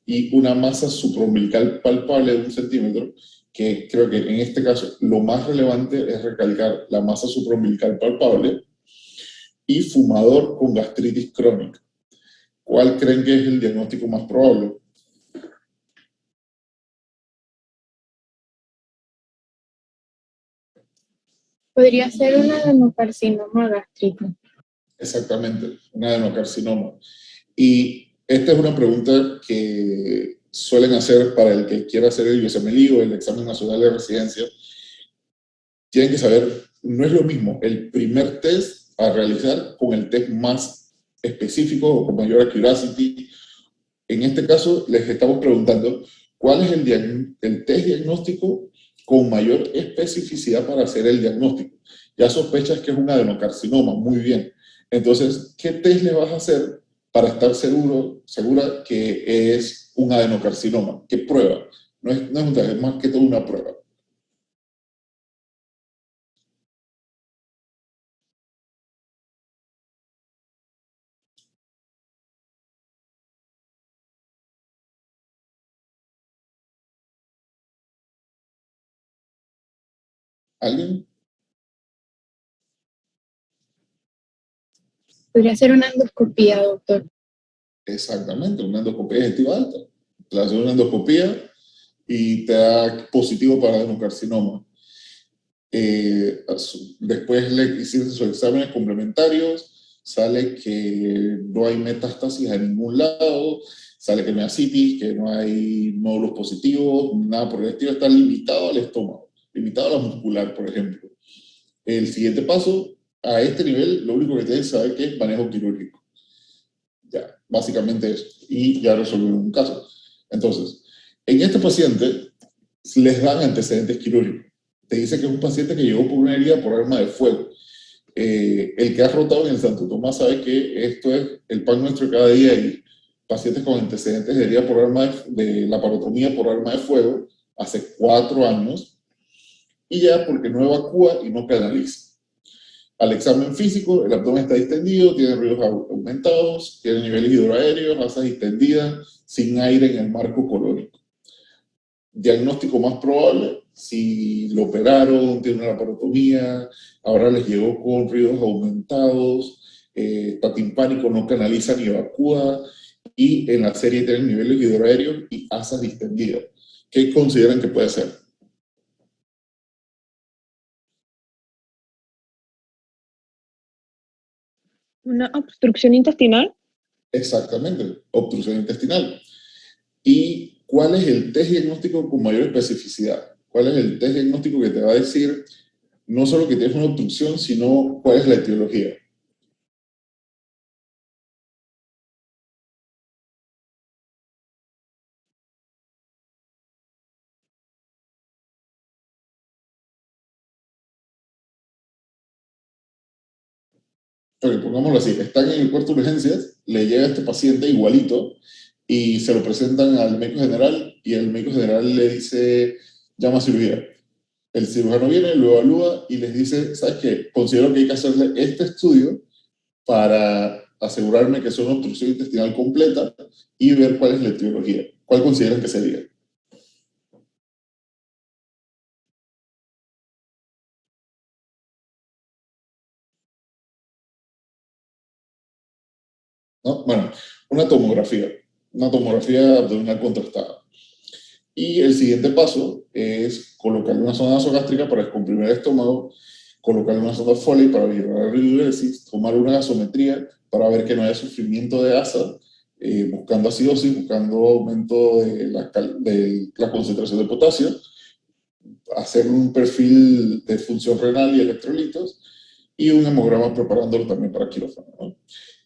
y una masa supraumbilical palpable de 1 centímetro, que creo que en este caso lo más relevante es recalcar la masa supraumbilical palpable, y fumador con gastritis crónica. ¿Cuál creen que es el diagnóstico más probable? Podría ser un adenocarcinoma gástrico. Exactamente, un adenocarcinoma. Y esta es una pregunta que suelen hacer para el que quiera hacer el USMLE o el examen nacional de residencia. Tienen que saber, no es lo mismo el primer test a realizar con el test más específico o con mayor accuracy. En este caso, les estamos preguntando cuál es el test diagnóstico con mayor especificidad para hacer el diagnóstico. Ya sospechas que es un adenocarcinoma, muy bien. Entonces, ¿qué test le vas a hacer para estar segura que es un adenocarcinoma? ¿Qué prueba? No es un test, es más que todo una prueba. ¿Alguien? Podría ser una endoscopía, doctor. Exactamente, una endoscopia digestiva alta. Le haces una endoscopía y te da positivo para adenocarcinoma. Después le hicieron sus exámenes complementarios, sale que no hay metástasis a ningún lado, sale que no hay ascitis, que no hay nódulos positivos, nada por el estilo, está limitado al estómago, limitado a la muscular, por ejemplo. El siguiente paso, a este nivel, lo único que tienes que saber que es manejo quirúrgico. Ya, básicamente eso. Y ya resolvieron un caso. Entonces, en este paciente les dan antecedentes quirúrgicos. Te dice que es un paciente que llegó por una herida por arma de fuego. El que ha rotado en el Santo Tomás sabe que esto es el pan nuestro cada día, y pacientes con antecedentes de herida por arma de laparotomía por arma de fuego hace 4 años, y ya porque no evacúa y no canaliza. Al examen físico, el abdomen está distendido, tiene ruidos aumentados, tiene niveles hidroaéreos, asas distendidas, sin aire en el marco colónico. Diagnóstico más probable, si lo operaron, tiene una laparotomía, ahora les llegó con ruidos aumentados, está timpánico, no canaliza ni evacúa, y en la serie tienen niveles hidroaéreos y asas distendidas. ¿Qué consideran que puede ser? ¿Una obstrucción intestinal? Exactamente, obstrucción intestinal. ¿Y cuál es el test diagnóstico con mayor especificidad? ¿Cuál es el test diagnóstico que te va a decir no solo que tienes una obstrucción, sino cuál es la etiología? Ok, pongámoslo así, están en el cuarto de urgencias, le llega este paciente igualito y se lo presentan al médico general, y el médico general le dice, llama a cirugía. El cirujano viene, lo evalúa y les dice, ¿sabes qué? Considero que hay que hacerle este estudio para asegurarme que es una obstrucción intestinal completa y ver cuál es la etiología. ¿Cuál consideran que sería? ¿No? Bueno, una tomografía abdominal contrastada. Y el siguiente paso es colocarle una sonda nasogástrica para descomprimir el estómago, colocarle una sonda Foley para vigilar la diuresis, tomar una gasometría para ver que no haya sufrimiento de asa, buscando acidosis, buscando aumento de la concentración de potasio, hacer un perfil de función renal y electrolitos, y un hemograma preparándolo también para quirófano, ¿no?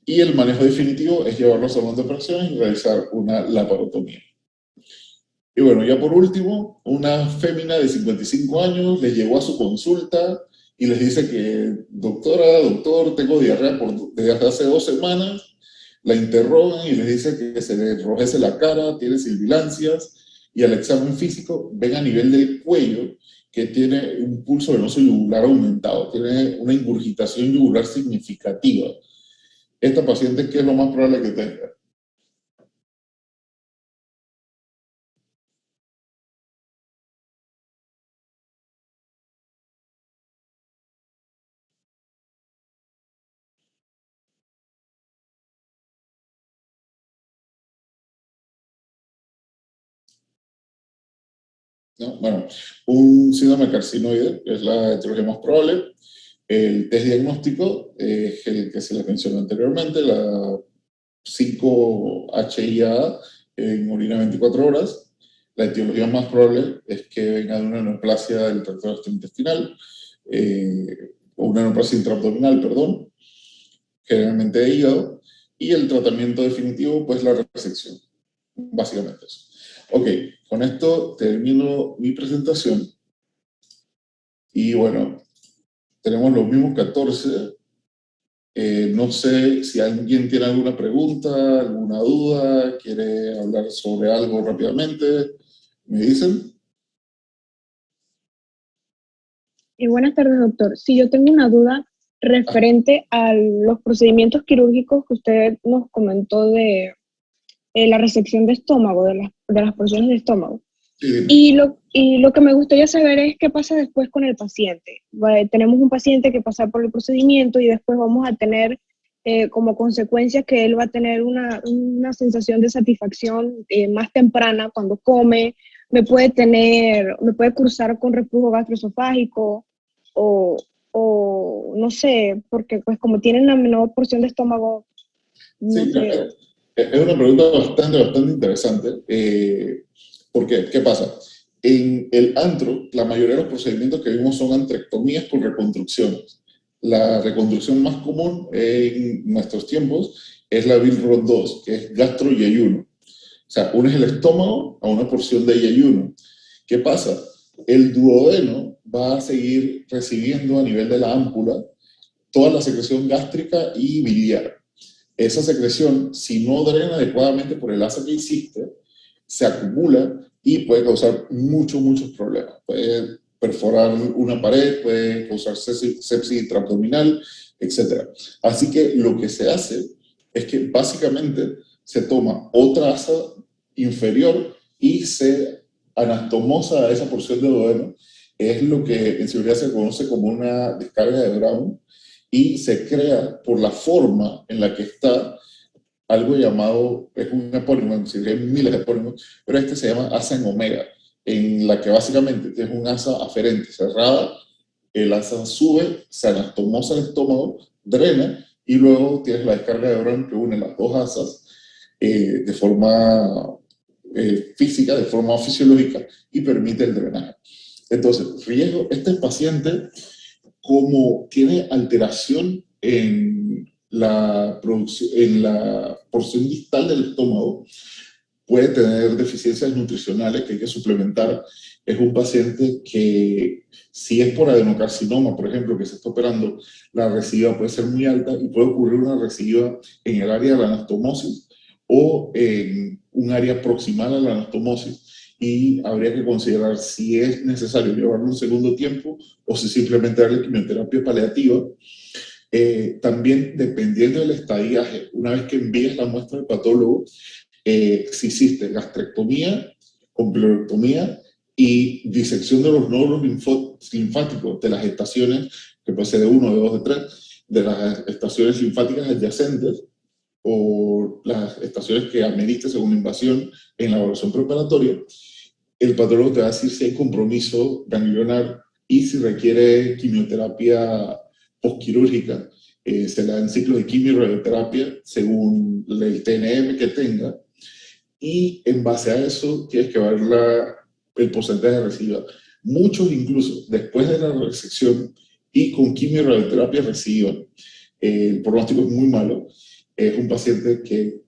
Y el manejo definitivo es llevarlo a salón de operaciones y realizar una laparotomía. Y bueno, ya por último, una fémina de 55 años le llegó a su consulta y les dice que, doctora, doctor, tengo diarrea desde hace 2 semanas. La interrogan y les dice que se le enrojece la cara, tiene sibilancias, y al examen físico ven a nivel del cuello que tiene un pulso venoso yugular aumentado, tiene una ingurgitación yugular significativa. Esta paciente, ¿qué es lo más probable que tenga? ¿No? Bueno, un síndrome carcinoide es la etiología más probable. El test diagnóstico es el que se les mencionó anteriormente, la 5-HIAA en orina 24 horas. La etiología más probable es que venga de una neoplasia del tracto gastrointestinal, o una neoplasia intraabdominal, perdón, generalmente de hígado, y el tratamiento definitivo, pues la resección. Básicamente eso. Ok, con esto termino mi presentación. Y bueno, tenemos los mismos 14. No sé si alguien tiene alguna pregunta, alguna duda, quiere hablar sobre algo rápidamente. ¿Me dicen? Buenas tardes, doctor. Si yo tengo una duda Ah, referente a los procedimientos quirúrgicos que usted nos comentó de la resección de estómago, de las porciones de estómago. sí, dime. Y lo que me gustaría saber es qué pasa después con el paciente. Tenemos un paciente que pasa por el procedimiento y después vamos a tener como consecuencia que él va a tener una sensación de satisfacción más temprana cuando come, me puede cursar con reflujo gastroesofágico o, o no sé, porque pues como tienen una menor porción de estómago, no Sí, sé. es una pregunta bastante interesante. ¿Por qué? ¿Qué pasa? En el antro, la mayoría de los procedimientos que vimos son antrectomías por reconstrucciones. La reconstrucción más común en nuestros tiempos es la Bill 2, que es gastro y ayuno. O sea, unes el estómago a una porción de ayuno. ¿Qué pasa? El duodeno va a seguir recibiendo a nivel de la ámpula toda la secreción gástrica y biliar. Esa secreción, si no drena adecuadamente por el asa que hiciste, se acumula y puede causar muchos problemas. Puede perforar una pared, puede causar sepsis intraabdominal, etc. Así que lo que se hace es que básicamente se toma otra asa inferior y se anastomosa a esa porción de duodeno. Es lo que en seguridad se conoce como una descarga de Brown, y se crea por la forma en la que está algo llamado, es un epónimo, hay miles de epónimos, pero este se llama asa en omega, en la que básicamente tienes un asa aferente cerrada, el asa sube, se anastomosa el estómago, drena, y luego tienes la descarga de Brown que une las dos asas de forma física, de forma fisiológica, y permite el drenaje. Entonces, riesgo, este paciente, como tiene alteración en la porción distal del estómago, puede tener deficiencias nutricionales que hay que suplementar. Es un paciente que, si es por adenocarcinoma, por ejemplo, que se está operando, la recidiva puede ser muy alta y puede ocurrir una recidiva en el área de la anastomosis o en un área proximal a la anastomosis, y habría que considerar si es necesario llevarlo un segundo tiempo o si simplemente darle quimioterapia paliativa. También, dependiendo del estadiaje, una vez que envíes la muestra al patólogo, si hiciste gastrectomía, complerectomía y disección de los nódulos linfáticos de las estaciones, que puede ser de 1, de 2, de 3, de las estaciones linfáticas adyacentes, o las estaciones que administre según invasión en la evaluación preparatoria, el patólogo te va a decir si hay compromiso ganglionar y si requiere quimioterapia postquirúrgica. Se le dan ciclos de quimio y radioterapia según el TNM que tenga, y en base a eso tienes que ver el porcentaje de recidiva. Muchos, incluso después de la resección y con quimio y radioterapia, recidivan. El pronóstico es muy malo. Es un paciente que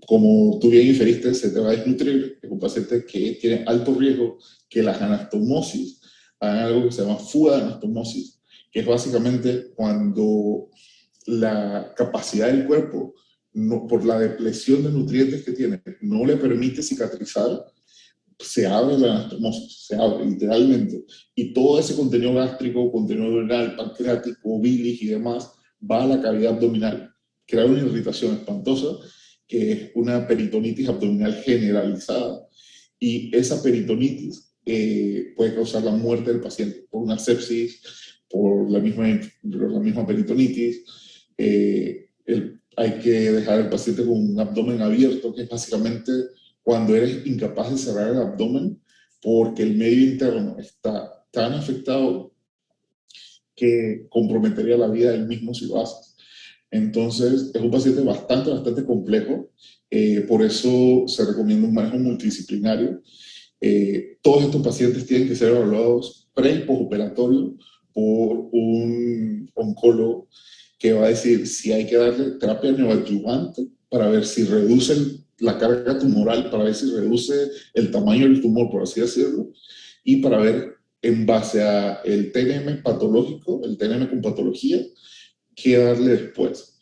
como tú bien inferiste, se te va a desnutrir. Es un paciente que tiene alto riesgo que las anastomosis hagan algo que se llama fuga de anastomosis, que es básicamente cuando la capacidad del cuerpo, por la depresión de nutrientes que tiene, no le permite cicatrizar, se abre la anastomosis, se abre literalmente, y todo ese contenido gástrico, contenido renal, pancreático, bilis y demás, va a la cavidad abdominal, crea una irritación espantosa, que es una peritonitis abdominal generalizada, y esa peritonitis puede causar la muerte del paciente por una sepsis, por la misma peritonitis. Hay que dejar al paciente con un abdomen abierto, que es básicamente cuando eres incapaz de cerrar el abdomen porque el medio interno está tan afectado que comprometería la vida del mismo si lo haces. Entonces, es un paciente bastante complejo. Por eso se recomienda un manejo multidisciplinario. Todos estos pacientes tienen que ser evaluados pre y postoperatorio por un oncólogo que va a decir si hay que darle terapia neoadyuvante para ver si reduce la carga tumoral, para ver si reduce el tamaño del tumor, por así decirlo, y para ver en base a el TNM patológico, el TNM con patología, qué darle después.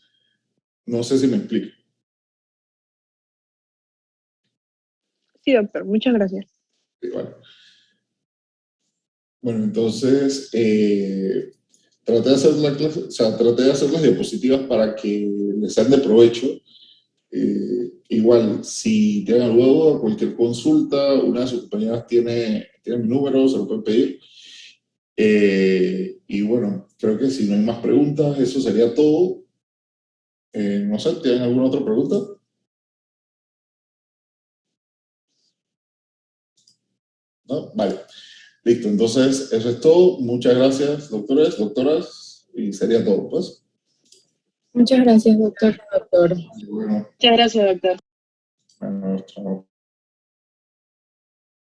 No sé si me explico. Sí, doctor, muchas gracias. Bueno, entonces traté de hacer la clase, o sea, traté de hacer las diapositivas para que les sean de provecho. Igual, si tienen alguna duda, cualquier consulta, una de sus compañeras tiene mi número, se lo pueden pedir. Y bueno, creo que si no hay más preguntas, eso sería todo. No sé, ¿tienen alguna otra pregunta? ¿No? Vale. Listo, entonces eso es todo. Muchas gracias, doctores, doctoras, y sería todo, pues. Muchas gracias, doctor. Y bueno, Muchas gracias, doctor. bueno, chao.